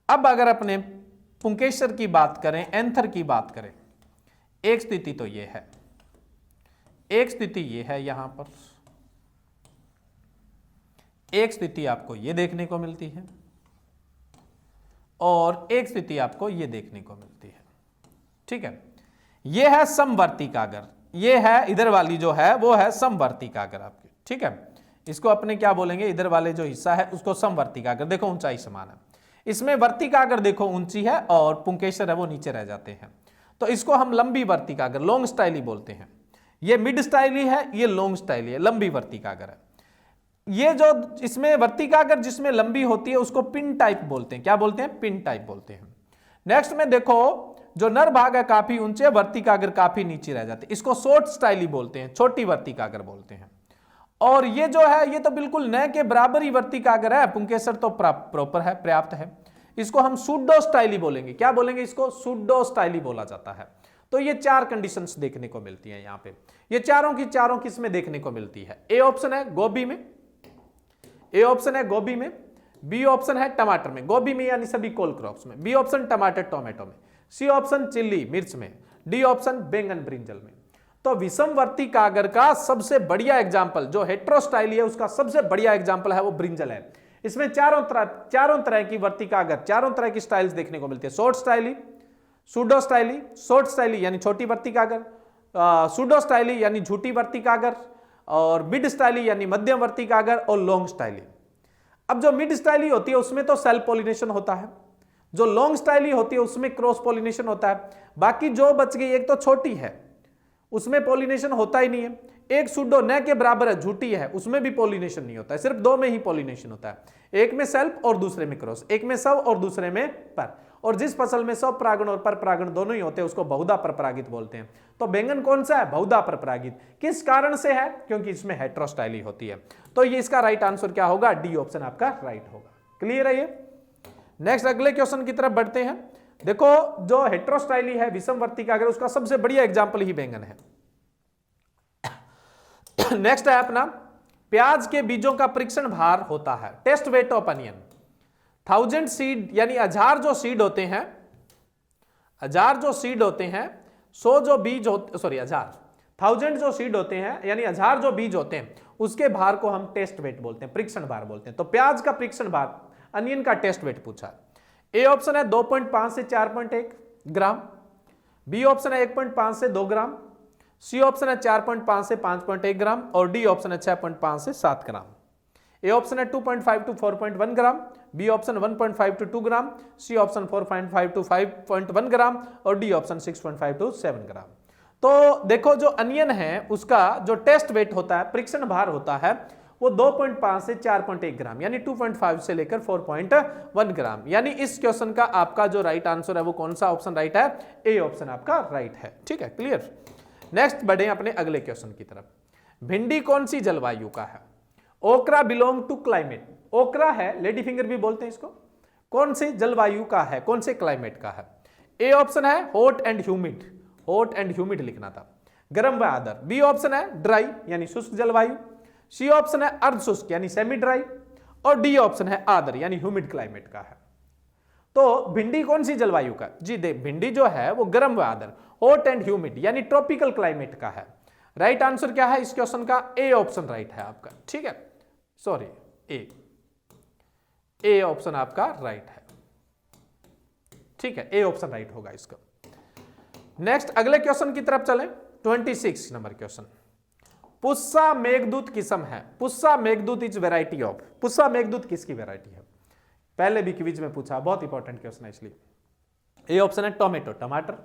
S1: अब अगर अपने पुंकेसर की बात करें, एंथर की बात करें, एक स्थिति तो ये है, एक स्थिति ये है, यहां पर एक स्थिति आपको ये देखने को मिलती है और एक स्थिति आपको ये देखने को मिलती है, ठीक है। ये है समवर्तिकागर, ये है इधर वाली जो है वो है समवर्तिकागर आपकी, ठीक है। इसको अपने क्या बोलेंगे, इधर वाले जो हिस्सा है उसको समवर्तिकागर। देखो ऊंचाई समान है, इसमें वर्तिकागर देखो ऊंची है और पुंकेसर है वो नीचे रह जाते हैं, तो इसको हम लंबी वर्तिकागर, लॉन्ग स्टाइली बोलते हैं। ये मिड स्टाइली है, ये लॉन्ग स्टाइली है, लंबी वर्तिकागर है। ये जो इसमें वर्तिकागर जिसमें लंबी होती है उसको पिन टाइप बोलते हैं। क्या बोलते हैं? पिन टाइप बोलते हैं। नेक्स्ट में देखो, जो नर भाग है काफी ऊंचे, वर्तिकागर काफी नीचे रह जाते हैं, इसको शॉर्ट स्टाइली बोलते हैं, छोटी वर्तिकागर बोलते हैं। और ये जो है ये तो बिल्कुल न के बराबर ही वर्तिकागर है, पुंकेसर तो प्रॉपर है, पर्याप्त है, इसको हम सूडो स्टाइली बोलेंगे। क्या बोलेंगे? इसको सूडो स्टाइली बोला जाता है। तो ये 4 कंडीशंस देखने को मिलती हैं यहां पे। ये चारों की चारों किस में देखने को मिलती है? ए ऑप्शन है गोभी में, ए ऑप्शन है गोभी में, बी ऑप्शन है टमाटर में, गोभी में यानी सभी कोल क्रॉप्स में, बी ऑप्शन टमाटर टोमेटो में, सी ऑप्शन चिल्ली मिर्च में, डी ऑप्शन बैंगन ब्रिंजल में। तो विषम वर्तिकागर का सबसे बढ़िया एग्जाम्पल जो हेट्रोस्टाइली है उसका सबसे बढ़िया एग्जाम्पल है वो ब्रिंजल है। इसमें चारों तरह की वर्तिकागर, चारों तरह की स्टाइल्स देखने को मिलती है। Short styli, pseudo styli, short styli यानी छोटी वर्तिकागर, सूडो स्टाइली यानी झूठी वर्तिकागर, और मिड स्टाइली यानी मध्यम वर्तिकागर, और लॉन्ग स्टाइली। अब जो मिड स्टाइली होती है उसमें तो सेल्फ पॉलिनेशन होता है, जो लॉन्ग स्टाइली होती है उसमें क्रॉस पॉलिनेशन होता है। बाकी जो बच गई, एक तो छोटी है उसमें पॉलिनेशन होता ही नहीं है, एक सूडो न के बराबर है, झूठी है, उसमें भी पॉलिनेशन नहीं होता है, सिर्फ 2 में ही पॉलिनेशन होता है, एक में सेल्फ और दूसरे में क्रॉस, एक में सब और दूसरे में पर। और जिस फसल में सब परागण और पर परागण दोनों ही होते हैं उसको बहुधा परपरागित बोलते हैं। तो बैंगन कौन सा है? बहुधा परपरागित। किस कारण से है? क्योंकि इसमें हेट्रोस्टाइली होती है। तो ये इसका राइट आंसर क्या होगा? डी ऑप्शन आपका राइट होगा। क्लियर है ये? नेक्स्ट अगले क्वेश्चन की तरफ बढ़ते हैं। देखो, जो हेट्रोस्टाइली है विषम वर्तिकागर, उसका सबसे बढ़िया एग्जाम्पल ही बैंगन है। नेक्स्ट है अपना, प्याज के बीजों का परीक्षण भार होता है, test weight of onion. 1000 seed यानी 1000 जो सीड होते हैं, 1000 जो सीड होते हैं, 100 जो बीज होते, सॉरी 1000 जो सीड होते हैं यानी 1000 जो बीज होते हैं उसके भार को हम टेस्ट वेट बोलते हैं, परीक्षण भार बोलते हैं। तो प्याज का परीक्षण भार, अनियन का टेस्ट वेट पूछा है। ए ऑप्शन है 2.5 से 4.1 ग्राम, बी ऑप्शन है 1.5 से 2 ग्राम, सी ऑप्शन है 4.5 से 5.1 ग्राम, और डी ऑप्शन है 6.5 से 7 ग्राम। ए ऑप्शन है 2.5 to 4.1 gram, B option 1.5 to 2 gram, C option 4.5 to 5.1 gram, और डी ऑप्शन 6.5 टू 7 ग्राम। तो देखो, जो अनियन है उसका जो टेस्ट वेट होता है, परीक्षण भार होता है, वो 2.5 से 4.1 ग्राम यानी 2.5 से लेकर 4.1 ग्राम। यानी इस क्वेश्चन का आपका जो राइट आंसर है वो कौन सा ऑप्शन राइट है? ए ऑप्शन आपका राइट है। ठीक है, क्लियर। नेक्स्ट बढ़े अपने अगले क्वेश्चन की तरफ। भिंडी कौन सी जलवायु का है? ओकरा बिलोंग टू क्लाइमेट, ओकरा है, लेडी फिंगर भी बोलते हैं इसको, कौन सी जलवायु का है, कौन से क्लाइमेट का है? ए ऑप्शन है hot and humid, hot and humid लिखना था, गर्म व आर्द्र। बी ऑप्शन है ड्राई यानी शुष्क जलवायु, सी ऑप्शन है अर्ध शुष्क यानी सेमी ड्राई, और डी ऑप्शन है आर्द्र यानी ह्यूमिड क्लाइमेट का है। तो भिंडी कौन सी जलवायु का? जी देख, भिंडी जो है वो गर्म व आर्द्र, हॉट एंड ह्यूमिड यानी ट्रॉपिकल क्लाइमेट का है। राइट आंसर क्या है इस क्वेश्चन का? ए ऑप्शन राइट है आपका। ठीक है, सॉरी ए। ए ऑप्शन आपका राइट है। ठीक है, ए ऑप्शन राइट होगा इसका। नेक्स्ट अगले क्वेश्चन की तरफ चलें। 26 नंबर क्वेश्चन, पुस्सा मेघदूत किस्म है। Pusa Meghdoot is variety of, Pusa Meghdoot किसकी वेराइटी है? पहले भी क्विज में पूछा, बहुत इंपॉर्टेंट क्वेश्चन है इसलिए। ए ऑप्शन है टोमेटो, टमाटर।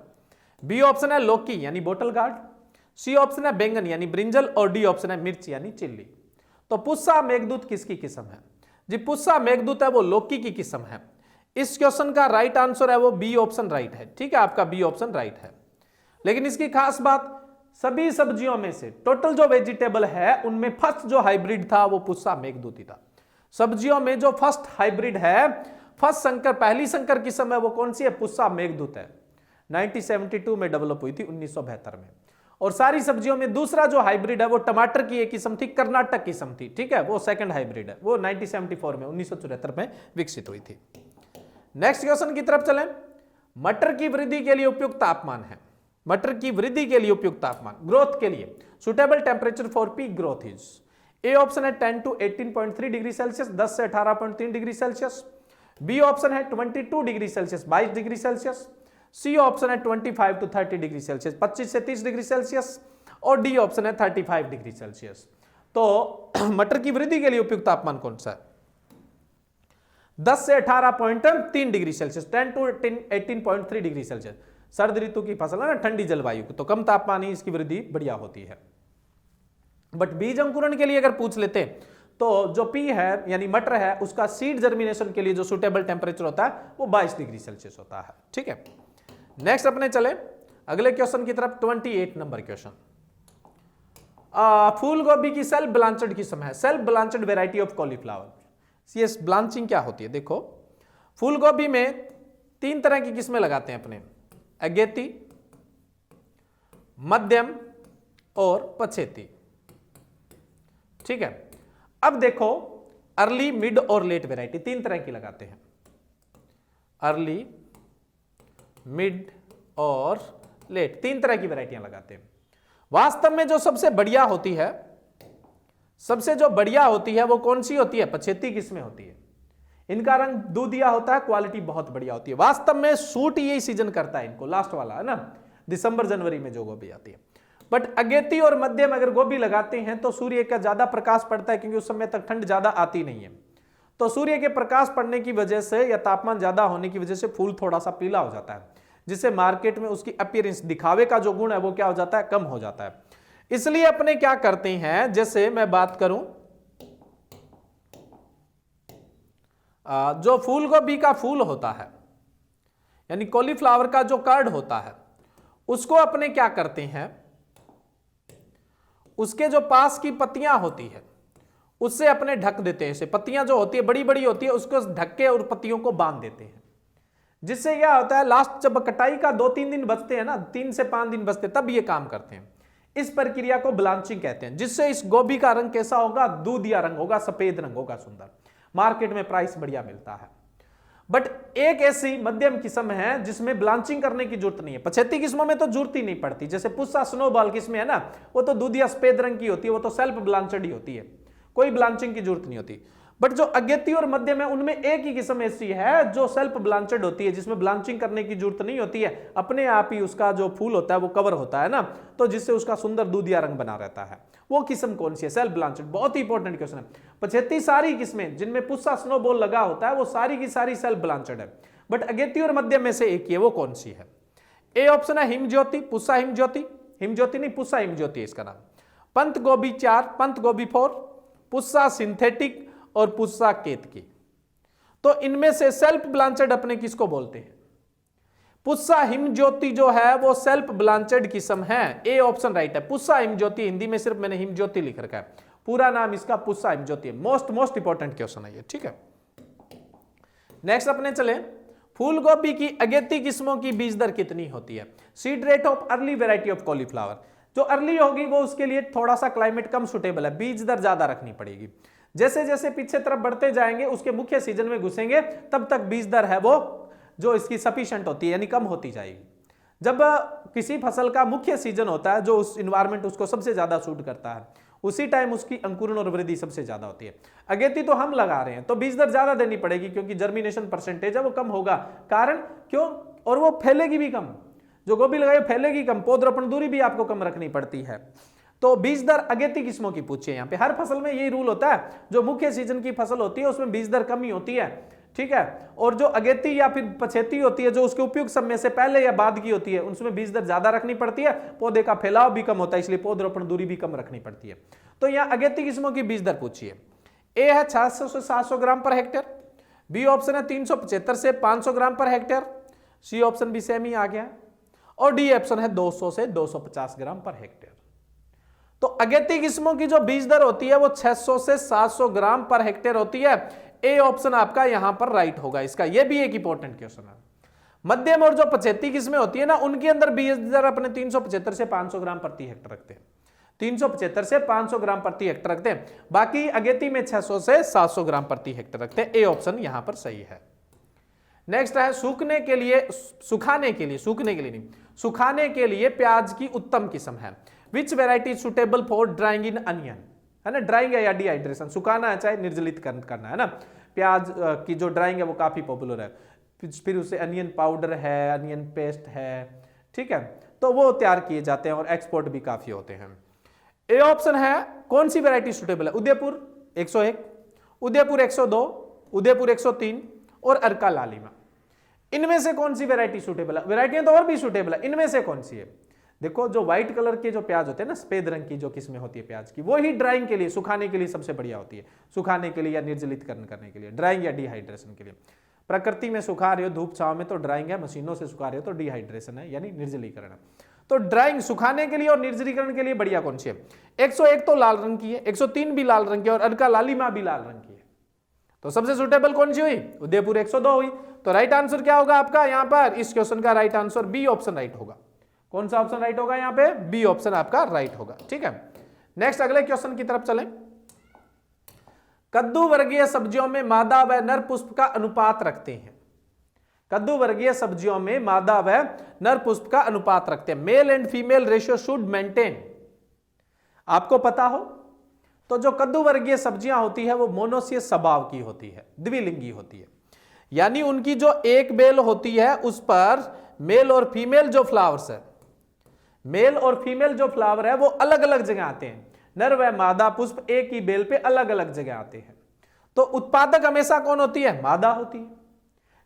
S1: बी ऑप्शन है लौकी यानी बोटल गार्ड। सी ऑप्शन है बैंगन यानी ब्रिंजल। और डी ऑप्शन है मिर्च यानी चिल्ली। तो पुस्सा मेघदूत किसकी किस्म है जी? पुस्सा मेघदूत है वो लौकी की किस्म है। इस क्वेश्चन का राइट आंसर है वो बी ऑप्शन राइट है। ठीक है, आपका बी ऑप्शन राइट है। लेकिन इसकी खास बात, सभी सब्जियों में से टोटल जो वेजिटेबल है उनमें फर्स्ट जो हाइब्रिड था वो पुस्सा मेघदूत ही था। सब्जियों में जो फर्स्ट हाइब्रिड है, फर्स्ट संकर, पहली संकर किस्म है वो कौन सी है? पुस्सा मेघदूत है। 1972 में डेवलप हुई थी, 1972 में। और सारी सब्जियों में दूसरा जो हाइब्रिड है वो टमाटर की एक किस्म थी, कर्नाटक किस्म थी। ठीक है, वो सेकंड हाइब्रिड है, वो 1974 में, 1974 में विकसित हुई थी। नेक्स्ट क्वेश्चन की तरफ चलें। मटर की वृद्धि के लिए उपयुक्त तापमान है। मटर की वृद्धि के लिए उपयुक्त तापमान, ग्रोथ के लिए suitable temperature for P growth is. A option है 10 to 18.3 डिग्री सेल्सियस, 10 से 18.3 डिग्री सेल्सियस। बी ऑप्शन है 22 degree Celsius, 22 degree Celsius. C option है 25 to 30 डिग्री सेल्सियस, 25 से 30 डिग्री सेल्सियस। और डी ऑप्शन है 35 डिग्री सेल्सियस। तो मटर की वृद्धि के लिए उपयुक्त तापमान कौन सा है? 10 से 18.3 degree Celsius, 10 to 18.3 degree Celsius. सर्द ऋतु की फसल है ना, ठंडी जलवायु, तो कम तापमान ही इसकी वृद्धि बढ़िया होती है। बट बीज अंकुरण के लिए अगर पूछ लेते तो जो पी है यानी मटर है, उसका सीड जर्मिनेशन के लिए जो सुटेबल टेम्परेचर होता है वो 22 डिग्री सेल्सियस होता है। ठीक है, नेक्स्ट अपने चले अगले क्वेश्चन की तरफ। 28 नंबर क्वेश्चन, फूल गोभी की सेल्फ ब्लांचेड किस्म है। Self blanched variety of cauliflower. CS blanching क्या होती है? देखो, फूल गोभी में 3 तरह की किस्में लगाते हैं अपने, अगेती, मध्यम और पछेती। ठीक है, अब देखो अर्ली, मिड और लेट वेराइटी 3 तरह की लगाते हैं, अर्ली, मिड और लेट, 3 तरह की वेराइटियां लगाते हैं। वास्तव में जो सबसे बढ़िया होती है, सबसे जो बढ़िया होती है वो कौन सी होती है? पछेती किस्में होती है। इनका रंग दूधिया होता है, क्वालिटी बहुत बढ़िया होती है। वास्तव में सूट यही सीजन करता है इनको, लास्ट वाला है ना, दिसंबर जनवरी में जो गोभी आती है। बट अगेती और मध्यम अगर गोभी लगाते हैं तो सूर्य का ज्यादा प्रकाश पड़ता है, क्योंकि उस समय तक ठंड ज्यादा आती नहीं है। तो सूर्य के प्रकाश पड़ने की वजह से या तापमान ज्यादा होने की वजह से फूल थोड़ा सा पीला हो जाता है, जिससे मार्केट में उसकी अपीयरेंस, दिखावे का जो गुण है वो क्या हो जाता है? कम हो जाता है। इसलिए अपने क्या करते हैं, जैसे मैं बात करूं, जो फूल गोभी का फूल होता है यानी कॉलीफ्लावर का जो कर्ड होता है, उसको अपने क्या करते हैं, उसके जो पास की पत्तियां होती है उससे अपने ढक देते हैं। पत्तियां जो होती है बड़ी बड़ी होती है, उसको ढक के और पत्तियों को बांध देते हैं। जिससे क्या होता है, लास्ट जब कटाई का 2-3 दिन बचते हैं ना, 3 से 5 दिन बचते, तब ये काम करते हैं। इस प्रक्रिया को ब्लांचिंग कहते हैं। जिससे इस गोभी का रंग कैसा होगा? दूधिया रंग होगा, सफेद रंग होगा, सुंदर। मार्केट में प्राइस बढ़िया मिलता है। बट एक ऐसी मध्यम किस्म है जिसमें ब्लांचिंग करने की जरूरत नहीं है। पछेती किस्मों में तो जरूरत ही नहीं पड़ती। जैसे पुस्सा स्नोबॉल किस्में है ना, वो तो दूधिया सफेद रंग की होती है, वो तो सेल्फ ब्लांचेड ही होती है, कोई ब्लांचिंग की जरूरत नहीं होती। बट जो अगेती और मध्यम है उनमें एक ही किस्म ऐसी है जो सेल्फ ब्लांचेड होती है, जिसमें ब्लांचिंग करने की जरूरत नहीं होती है, अपने आप ही उसका जो फूल होता है वो कवर होता है ना, तो जिससे उसका सुंदर दूधिया रंग बना रहता है। वो किस्म कौन सी है? सेल्फ ब्लांचेड। बहुत ही इंपॉर्टेंट क्वेश्चन है। पछेती सारी किस्में जिनमें पुस्सा स्नोबॉल लगा होता है वो सारी की सारी सेल्फ ब्लांचेड है। बट अगेती और मध्यम में से एक ही है, वो कौन सी है? ए ऑप्शन है हिमज्योति, पुस्सा हिमज्योति, हिमज्योति नहीं पुस्सा हिमज्योति है इसका नाम। पंत गोभी 4, पंत गोभी 4, पुस्सा सिंथेटिक और पुस्सा केतकी। तो इनमें से सेल्फ ब्लांचेड अपने किसको बोलते हैं? पुस्सा हिमज्योति जो है वो सेल्फ ब्लांचेड किस्म है। ए ऑप्शन राइट है। पुस्सा हिमज्योति, हिंदी में सिर्फ मैंने हिमज्योति लिख रखा है, पूरा नाम इसका पुस्सा हिमज्योति है। मोस्ट इंपॉर्टेंट क्वेश्चन है ये। ठीक है, नेक्स्ट अपने चले, फूल गोभी की अगेती किस्मों की बीज दर कितनी होती है? Seed rate of early variety of cauliflower. जो अर्ली होगी वो उसके लिए थोड़ा सा क्लाइमेट कम सुटेबल है, बीज दर ज्यादा रखनी पड़ेगी। जैसे जैसे पीछे तरफ बढ़ते जाएंगे, उसके मुख्य सीजन में घुसेंगे, तब तक बीज दर है वो जो इसकी सफिशिएंट होती है यानी कम होती जाएगी। जब किसी फसल का मुख्य सीजन होता है, जो उस इन्वायरमेंट उसको सबसे ज्यादा सूट करता है, उसी टाइम उसकी अंकुरण और वृद्धि सबसे ज्यादा होती है। अगेती तो हम लगा रहे हैं तो बीज दर ज्यादा देनी पड़ेगी क्योंकि जर्मिनेशन परसेंटेज है वो कम होगा, कारण क्यों, और वो फैलेगी भी कम, जो गोभी लगाई फैलेगी कम, पौधरोपण दूरी भी आपको कम रखनी पड़ती है। तो बीज दर अगेती किस्मों की पूछिए, यहाँ पे हर फसल में यही रूल होता है, जो मुख्य सीजन की फसल होती है उसमें बीज दर कम ही होती है, ठीक है, और जो अगेती या फिर पछेती होती है जो उसके उपयुक्त समय से पहले या बाद की होती है उसमें बीज दर ज्यादा रखनी पड़ती है, पौधे का फैलाव भी कम होता है, इसलिए पौधरोपण दूरी भी कम रखनी पड़ती है। तो यहाँ अगेती किस्मों की बीज दर पूछिए। ए है 600 से 700 ग्राम पर हेक्टेयर, बी ऑप्शन है 375 से 500 ग्राम पर हेक्टेयर, सी ऑप्शन भी सेम ही आ गया, और डी ऑप्शन है 200 से 250 ग्राम पर हेक्टेयर। तो अगेती किस्मों की जो बीज दर होती है वो 600 से 700 ग्राम पर हेक्टेयर होती है। ए ऑप्शन आपका यहां पर राइट होगा इसका, यह भी एक इंपॉर्टेंट क्वेश्चन है। मध्यम और जो पछेती किस्में होती है ना उनके अंदर बीज दर अपने 375 से 500 ग्राम प्रति हेक्टेयर रखते हैं, 375 से 500 ग्राम प्रति हेक्टेयर रखते हैं, बाकी अगेती में 600 से 700 ग्राम प्रति हेक्टेयर रखते हैं। ए ऑप्शन यहां पर सही है। नेक्स्ट है सूखने के लिए, सुखाने के लिए, सूखने के लिए नहीं, सुखाने के लिए प्याज की उत्तम किस्म है। Which variety suitable for drawing in onion, है ना, ड्राइंग है या डिहाइड्रेशन, सुखाना है चाहे निर्जलित करना है ना, प्याज की जो ड्राइंग है वो काफी पॉपुलर है, फिर उससे अनियन पाउडर है, अनियन पेस्ट है, ठीक है, तो वो तैयार किए जाते हैं और एक्सपोर्ट भी काफी होते हैं। ए ऑप्शन है कौन सी वैरायटी सुटेबल है, उदयपुर 101, उदयपुर 102, उदयपुर 103 और अर्का लालिमा, इनमें से कौन सी वैरायटी सुटेबल है? वैरायटियां तो और भी सुटेबल है, इनमें से कौन सी है? देखो जो व्हाइट कलर के जो प्याज होते हैं ना, सफेद रंग की जो किस्में होती है प्याज की, वो ही ड्राइंग के लिए, सुखाने के लिए सबसे बढ़िया होती है, सुखाने के लिए या निर्जलितकरण करने के लिए, ड्राइंग या डिहाइड्रेशन के लिए। प्रकृति में सुखा रहे हो धूप छाव में तो ड्राइंग है, मशीनों से सुखा रहे हो तो डिहाइड्रेशन है यानी निर्जलीकरण है। तो ड्राइंग सुखाने के लिए और निर्जलीकरण के लिए बढ़िया कौन सी है? 101 तो लाल रंग की है, 103 भी लाल रंग की और अर्का लालिमा भी लाल रंग की है। तो सबसे सुटेबल कौन सी हुई? उदयपुर 102 हुई। तो राइट आंसर क्या होगा आपका यहां पर? इस क्वेश्चन का right answer B option right होगा। कौन सा ऑप्शन राइट होगा यहां पे? बी ऑप्शन आपका राइट होगा। ठीक है, नेक्स्ट अगले क्वेश्चन की तरफ चलें। कद्दू वर्गीय सब्जियों में मादा व नर पुष्प का अनुपात रखते हैं। कद्दू वर्गीय सब्जियों में मादा व नर पुष्प का अनुपात रखते हैं। Male and female ratio should maintain. आपको पता हो तो जो कद्दू वर्गीय सब्जियां होती है वो मोनोसियस स्वभाव की होती है, द्विलिंगी होती है, यानी उनकी जो एक बेल होती है उस पर मेल और फीमेल जो फ्लावर्स है, मेल और फीमेल जो फ्लावर है वो अलग अलग जगह आते हैं। नर व मादा पुष्प एक ही बेल पे अलग अलग जगह आते हैं। तो उत्पादक हमेशा कौन होती है? मादा होती है।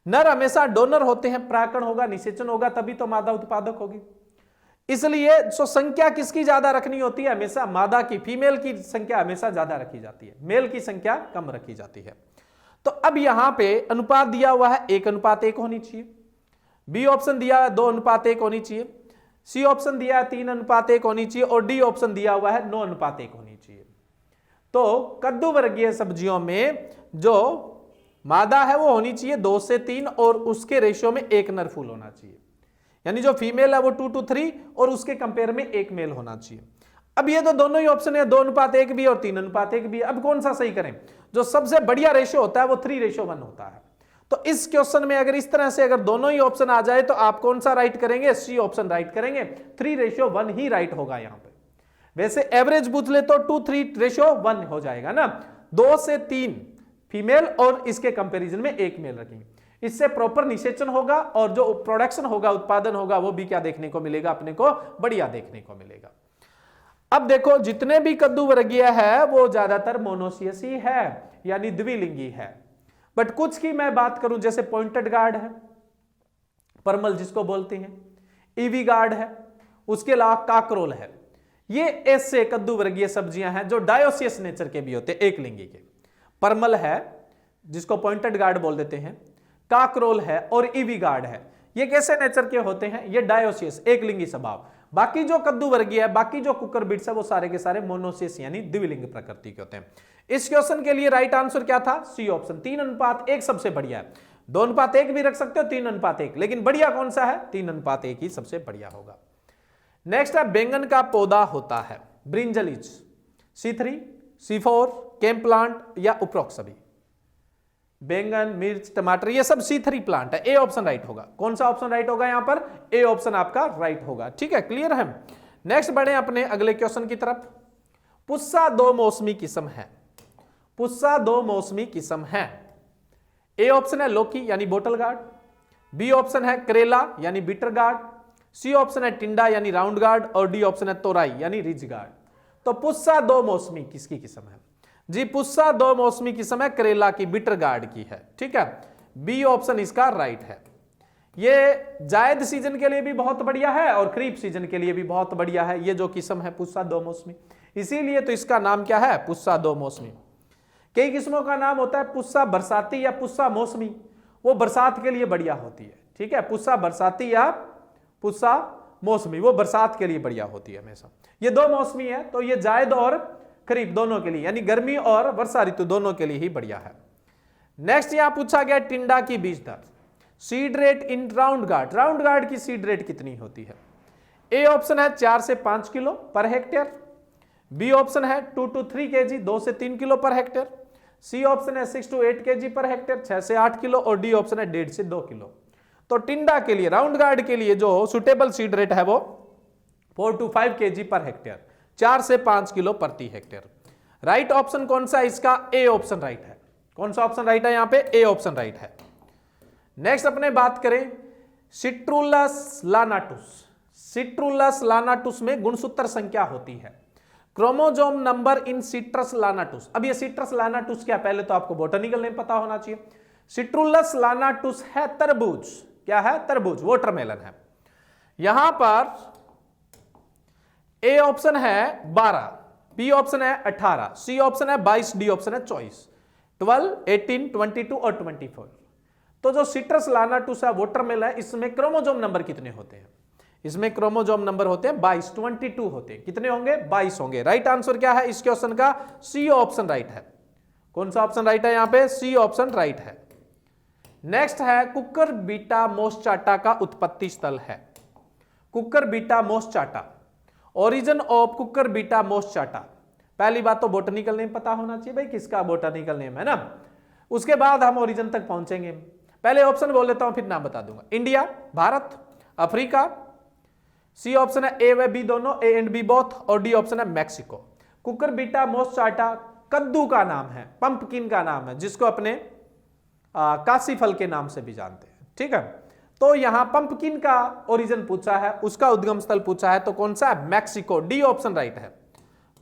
S1: नर हमेशा डोनर होते हैं, परागण होगा, निषेचन होगा, तभी तो मादा उत्पादक होगी। इसलिए जो संख्या किसकी ज्यादा रखनी होती है? हमेशा मादा की, फीमेल की संख्या हमेशा ज्यादा रखी जाती है, मेल की संख्या कम रखी जाती है। तो अब यहां पे अनुपात दिया हुआ है 1:1 होनी चाहिए, बी ऑप्शन दिया है 2:1 होनी चाहिए, सी ऑप्शन दिया है 3:1 होनी चाहिए और डी ऑप्शन दिया हुआ है 9:1 होनी चाहिए। तो कद्दू वर्गीय सब्जियों में जो मादा है वो होनी चाहिए 2 से 3 और उसके रेशियो में 1 नर फूल होना चाहिए, यानी जो फीमेल है वो 2:3 और उसके कंपेयर में 1 मेल होना चाहिए। अब ये तो दोनों ही ऑप्शन है, 2:1 भी और 3:1 भी। अब कौन सा सही करें? जो सबसे बढ़िया रेशियो होता है वो 3:1 होता है। तो इस क्वेश्चन में अगर इस तरह से अगर दोनों ही ऑप्शन आ जाए तो आप कौन सा राइट करेंगे? सी ऑप्शन राइट करेंगे। 3:1 ही राइट होगा यहां पे। वैसे एवरेज पूछ ले तो 2:3:1 हो जाएगा ना, 2 से 3 फीमेल और इसके कंपैरिजन में 1 मेल रखेंगे। इससे प्रॉपर निषेचन होगा और जो प्रोडक्शन होगा, उत्पादन होगा, वो भी क्या देखने को मिलेगा? अपने को बढ़िया देखने को मिलेगा। अब देखो जितने भी कद्दू वर्गीय है वो ज्यादातर मोनोसियस ही है, यानी द्विलिंगी है। बट कुछ की मैं बात करूं, जैसे पॉइंटेड गार्ड है, परमल जिसको बोलते हैं, ईवी गार्ड है, उसके अलावा काकरोल है, ये ऐसे कद्दू वर्गीय सब्जियां हैं जो डायोसियस नेचर के भी होते हैं, एक लिंगी के। परमल है जिसको पॉइंटेड गार्ड बोल देते हैं, काकरोल है और ईवी गार्ड है, ये कैसे नेचर के होते हैं? ये डायोसियस, एक लिंगी स्वभाव। बाकी जो कद्दू वर्गीय है, बाकी जो कुकर बिट्स है, वो सारे के सारे मोनोसियस यानी द्विलिंग प्रकृति के होते हैं। इस क्वेश्चन के लिए राइट आंसर क्या था? C option. 3:1 सबसे बढ़िया है। 2:1 भी रख सकते हो, 3:1, लेकिन बढ़िया कौन सा है? 3:1 ही सबसे बढ़िया होगा। नेक्स्ट है बैंगन का पौधा होता है ब्रिंजलिज, C3, C4, केम प्लांट या उपरोक्त सभी। बैंगन, मिर्च, टमाटर ये सब C3 प्लांट है। ए ऑप्शन राइट होगा। कौन सा ऑप्शन राइट होगा यहां पर? ए ऑप्शन आपका राइट होगा। ठीक है, क्लियर है। नेक्स्ट बढ़े अपने अगले क्वेश्चन की तरफ। पुस्सा दो मौसमी किस्म है, पुस्सा दो मौसमी किस्म है। ए ऑप्शन है लौकी यानी बोटल गार्ड, बी ऑप्शन है करेला यानी बीटर गार्ड, सी ऑप्शन है टिंडा यानी राउंड गार्ड और डी ऑप्शन है तोराई यानी रिज गार्ड। तो पुस्सा दो मौसमी किसकी किस्म है जी? पुस्सा दो मौसमी किस्म है करेला की, बीटर गार्ड की है, ठीक है। बी ऑप्शन इसका राइट है। ये जायद सीजन के लिए भी बहुत बढ़िया है और खरीफ सीजन के लिए भी बहुत बढ़िया है ये जो किस्म है पुस्सा दो मौसमी, इसीलिए तो इसका नाम क्या है? पुस्सा दो मौसमी। कई किस्मों का नाम होता है पुस्सा बरसाती या पुस्सा मौसमी, वो बरसात के लिए बढ़िया होती है, ठीक है। पुस्सा बरसाती या पुस्सा मौसमी वो बरसात के लिए बढ़िया होती है हमेशा। ये दो मौसमी है तो ये जायद और खरीफ दोनों के लिए यानी गर्मी और वर्षा ऋतु दोनों के लिए ही बढ़िया है। नेक्स्ट यहां पूछा गया टिंडा की बीज दर, seed rate in round gourd. Round gourd की सीड रेट कितनी होती है? ए ऑप्शन है 4 से 5 kilo per hectare, B option है 2 to 3 केजी 2 से 3 किलो पर हेक्टेयर, सी ऑप्शन है 6 to 8 केजी पर हेक्टेयर 6 से 8 किलो और डी ऑप्शन है 1.5 से 2 किलो। तो टिंडा के लिए राउंड गार्ड के लिए जो सुटेबल सीड रेट है वो 4 to 5 केजी पर हेक्टेयर, 4 से 5 किलो प्रति हेक्टेयर। राइट ऑप्शन कौन सा? इसका ए ऑप्शन राइट है। कौन सा ऑप्शन राइट है यहां पे? ए ऑप्शन राइट है। नेक्स्ट अपने बात करें सिट्रुलस लानाटुस। सिट्रुलस लानाटुस में गुणसूत्र संख्या होती है, क्रोमोजोम नंबर इन सिट्रस लानाटुस। अब ये सिट्रस लानाटुस क्या? पहले तो आपको बोटनिकल नेम पता होना चाहिए। सिट्रुलस लानाटुस है तरबूज। क्या है? तरबूज, वाटरमेलन है। यहां पर ए ऑप्शन है 12, बी ऑप्शन है 18, सी ऑप्शन है 22, डी ऑप्शन है 24, 12, 18, 22 और 24। तो जो सिट्रस लानाटुस है वाटरमेलन है, इसमें क्रोमोजोम नंबर कितने होते हैं? इसमें क्रोमोजोम नंबर होते हैं 22, 22 होते हैं। कितने होंगे? 22 होंगे। राइट आंसर क्या है इस क्वेश्चन का? सी ऑप्शन राइट है। कौन सा ऑप्शन राइट है यहां पे? सी ऑप्शन राइट है। नेक्स्ट है कुकर बीटा मोस्चाटा का उत्पत्ति स्थल है। Cucurbita moschata, origin of Cucurbita moschata. पहली बात तो बोटनिकल नेम पता होना चाहिए भाई, किसका बोटनिकल नेम है ना, उसके बाद हम ओरिजिन तक पहुंचेंगे। पहले ऑप्शन बोल लेता हूं फिर नाम बता दूंगा। India, Bharat, Africa, C option है ए व बी दोनों, ए एंड बी बोथ और डी ऑप्शन है मैक्सिको। कुकर बीटा मोस्चाटा कद्दू का नाम है, पंपकिन का नाम है, जिसको अपने काशी फल के नाम से भी जानते हैं, ठीक है। तो यहां पंपकिन का ओरिजिन पूछा है, उसका उद्गम स्थल पूछा है, तो कौन सा है? मैक्सिको। डी ऑप्शन राइट है।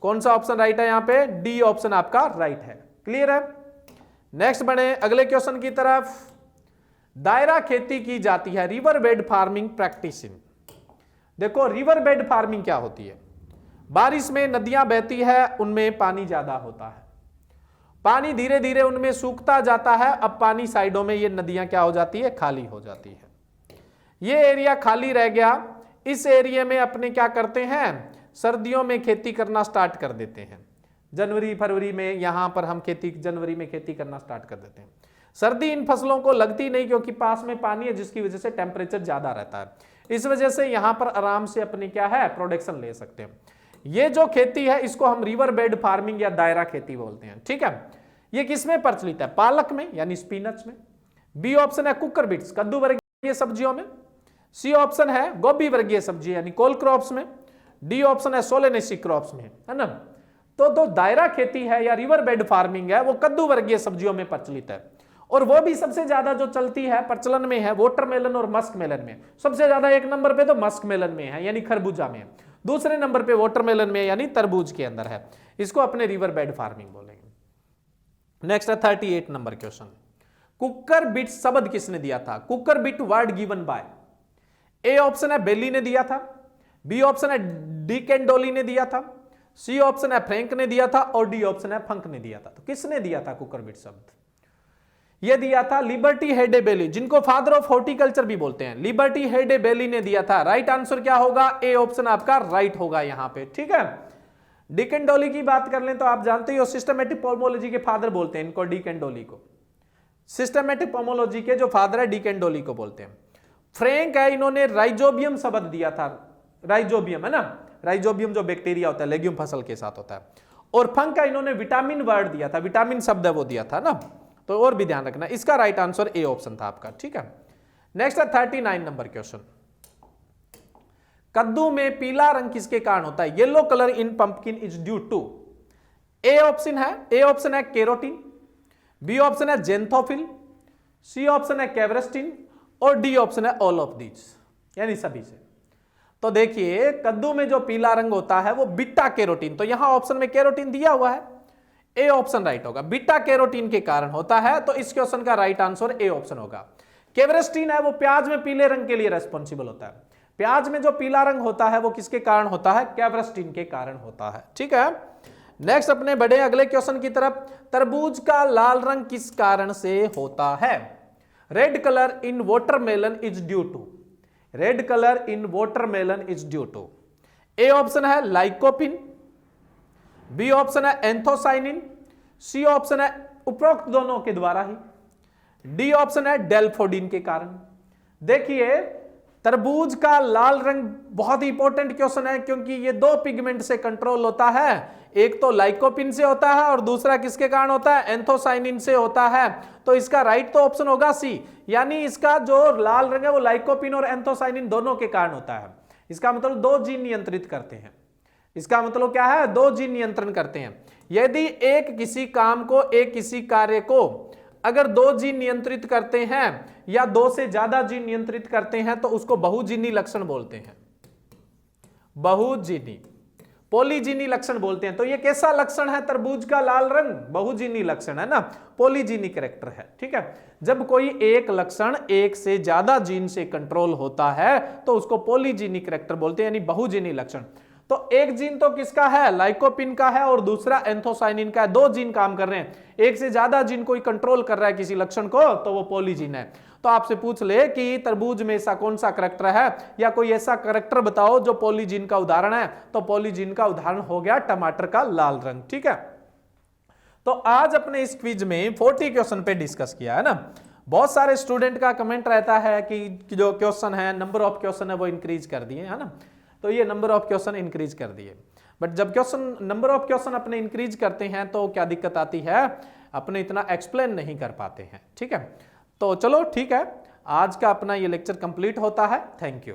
S1: कौन सा ऑप्शन राइट है यहां पे? डी ऑप्शन आपका राइट है। क्लियर है? नेक्स्ट बढ़े अगले क्वेश्चन की तरफ। दायरा खेती की जाती है, रिवर बेड फार्मिंग प्रैक्टिसिंग। देखो रिवर बेड फार्मिंग क्या होती है? बारिश में नदियां बहती है, उनमें पानी ज्यादा होता है, पानी धीरे धीरे उनमें सूखता जाता है। अब पानी साइडों में ये नदियां क्या हो जाती है? खाली हो जाती है। ये एरिया खाली रह गया, इस एरिया में अपने क्या करते हैं? सर्दियों में खेती करना स्टार्ट कर देते हैं। जनवरी फरवरी में यहां पर हम जनवरी में खेती करना स्टार्ट कर देते हैं। सर्दी इन फसलों को लगती नहीं क्योंकि पास में पानी है, जिसकी वजह से टेम्परेचर ज्यादा रहता है। इस वजह से यहां पर आराम से अपने क्या है? प्रोडक्शन ले सकते हैं। ये जो खेती है इसको हम रिवर बेड फार्मिंग या दायरा खेती बोलते हैं, ठीक है। ये किसमें प्रचलित है? पालक में यानी स्पिनच में, बी ऑप्शन है कुकर बीट्स कद्दू वर्गीय सब्जियों में, सी ऑप्शन है गोभी वर्गीय सब्जी यानी कोल क्रॉप्स में, डी ऑप्शन है सोलेनेसी क्रॉप्स में, है ना। तो दायरा खेती है या रिवर बेड फार्मिंग है वो कद्दू वर्गीय सब्जियों में प्रचलित है, और वो भी सबसे ज्यादा जो चलती है प्रचलन में है वाटरमेलन और मस्क मेलन में। सबसे ज्यादा एक नंबर पे तो मस्क मेलन में है यानी खरबूजा में, दूसरे नंबर पे वाटरमेलन में यानी तरबूज के अंदर है। इसको अपने रिवर बेड फार्मिंग बोलेंगे। नेक्स्ट है 38 नंबर क्वेश्चन। कुकर बिट शब्द किसने दिया था? Cooker bit word given by. A option है बेली ने दिया था, बी ऑप्शन है डिकेंडोली ने दिया था, सी ऑप्शन है फ्रैंक ने दिया था और डी ऑप्शन है फंक ने दिया था। तो किसने दिया था कुकर बिट शब्द? यह दिया था लिबर्टी हेडे बेली, जिनको फादर ऑफ हॉर्टिकल्चर भी बोलते हैं। लिबर्टी हेडे बेली ने दिया था। राइट आंसर क्या होगा? ए ऑप्शन आपका राइट होगा यहां पे, ठीक है। डिकेंडोली की बात कर लें तो आप जानते हो सिस्टमेटिक पोमोलॉजी के फादर बोलते हैं इनको, डिकेंडोली को। सिस्टमेटिक पोमोलॉजी के जो फादर है डिकेंडोली को बोलते हैं। फ्रैंक है, इन्होंने राइजोबियम शब्द दिया था। राइजोबियम है ना, राइजोबियम जो बैक्टीरिया होता है लेग्यूम फसल के साथ होता है। और फंक का इन्होंने विटामिन वर्ड दिया था, विटामिन शब्द है वो दिया था ना। तो और भी ध्यान रखना, इसका राइट आंसर ए ऑप्शन था आपका, ठीक है। नेक्स्ट है 39 नंबर क्वेश्चन। कद्दू में पीला रंग किसके कारण होता है? Yellow colour in pumpkin is due to. A option है केरोटीन, बी ऑप्शन है जेंथोफिल, सी ऑप्शन है कैवरेस्टिन और डी ऑप्शन है ऑल ऑफ दीज, यानी सभी से। तो देखिए कद्दू में जो पीला रंग होता है वो बीटा कैरोटीन, तो यहां ऑप्शन में कैरोटीन दिया हुआ है, ए ऑप्शन राइट होगा। बीटा कैरोटीन के कारण होता है, तो इस क्वेश्चन का राइट आंसर ए ऑप्शन होगा। कैवरेस्टीन है वो प्याज में पीले रंग के लिए रेस्पॉन्सिबल होता है। प्याज में जो पीला रंग होता है वो किसके कारण होता है? कैवरेस्टीन के कारण होता है। ठीक है, नेक्स्ट अपने बढ़े अगले क्वेश्चन की तरफ। तरबूज का लाल रंग किस कारण से होता है? Red colour in watermelon is due to, red colour in watermelon is due to, A option है लाइकोपिन, बी ऑप्शन है एंथोसाइनिन, सी ऑप्शन है उपरोक्त दोनों के द्वारा ही, डी ऑप्शन है डेल्फोडिन के कारण। देखिए तरबूज का लाल रंग बहुत ही इंपॉर्टेंट क्वेश्चन है, क्योंकि ये दो पिगमेंट से कंट्रोल होता है, एक तो लाइकोपिन से होता है और दूसरा किसके कारण होता है? एंथोसाइनिन से होता है। तो इसका राइट तो ऑप्शन होगा सी, यानी इसका जो लाल रंग है वो लाइकोपिन और एंथोसाइनिन दोनों के कारण होता है। इसका मतलब दो जीन नियंत्रित करते हैं। इसका मतलब क्या है? दो जीन नियंत्रण करते हैं। यदि एक किसी काम को, एक किसी कार्य को अगर दो जीन नियंत्रित करते हैं या दो से ज्यादा जीन नियंत्रित करते हैं तो उसको बहुजीनी लक्षण बोलते हैं। बहुजीनी, पॉलीजीनी लक्षण बोलते हैं। तो ये कैसा लक्षण है तरबूज का लाल रंग? बहुजीनी लक्षण है ना, पॉलीजीनी कैरेक्टर है। ठीक है, जब कोई एक लक्षण एक से ज्यादा जीन से कंट्रोल होता है तो उसको पॉलीजीनी कैरेक्टर बोलते हैं, यानी बहुजीनी लक्षण। तो एक जीन तो किसका है? लाइकोपिन का है और दूसरा एंथोसाइनिन का है। दो जीन काम कर रहे हैं, एक से ज्यादा जीन कोई कंट्रोल कर रहा है किसी लक्षण को तो वो पॉलीजीन है। तो आपसे पूछ ले कि तरबूज में ऐसा कौन सा करैक्टर है या कोई ऐसा करैक्टर बताओ जो पॉलीजीन का उदाहरण है, तो पॉलीजीन का उदाहरण हो गया टमाटर का लाल रंग। ठीक है, तो आज अपने इस क्विज में 40 क्वेश्चन पे डिस्कस किया है ना। बहुत सारे स्टूडेंट का कमेंट रहता है कि जो क्वेश्चन है, नंबर ऑफ क्वेश्चन है वो इंक्रीज कर दिए, है ना। तो ये नंबर ऑफ क्वेश्चन इंक्रीज कर दिए, बट जब क्वेश्चन नंबर ऑफ क्वेश्चन अपने इंक्रीज करते हैं तो क्या दिक्कत आती है? अपने इतना एक्सप्लेन नहीं कर पाते हैं। ठीक है, तो चलो ठीक है, आज का अपना ये लेक्चर कंप्लीट होता है। Thank you.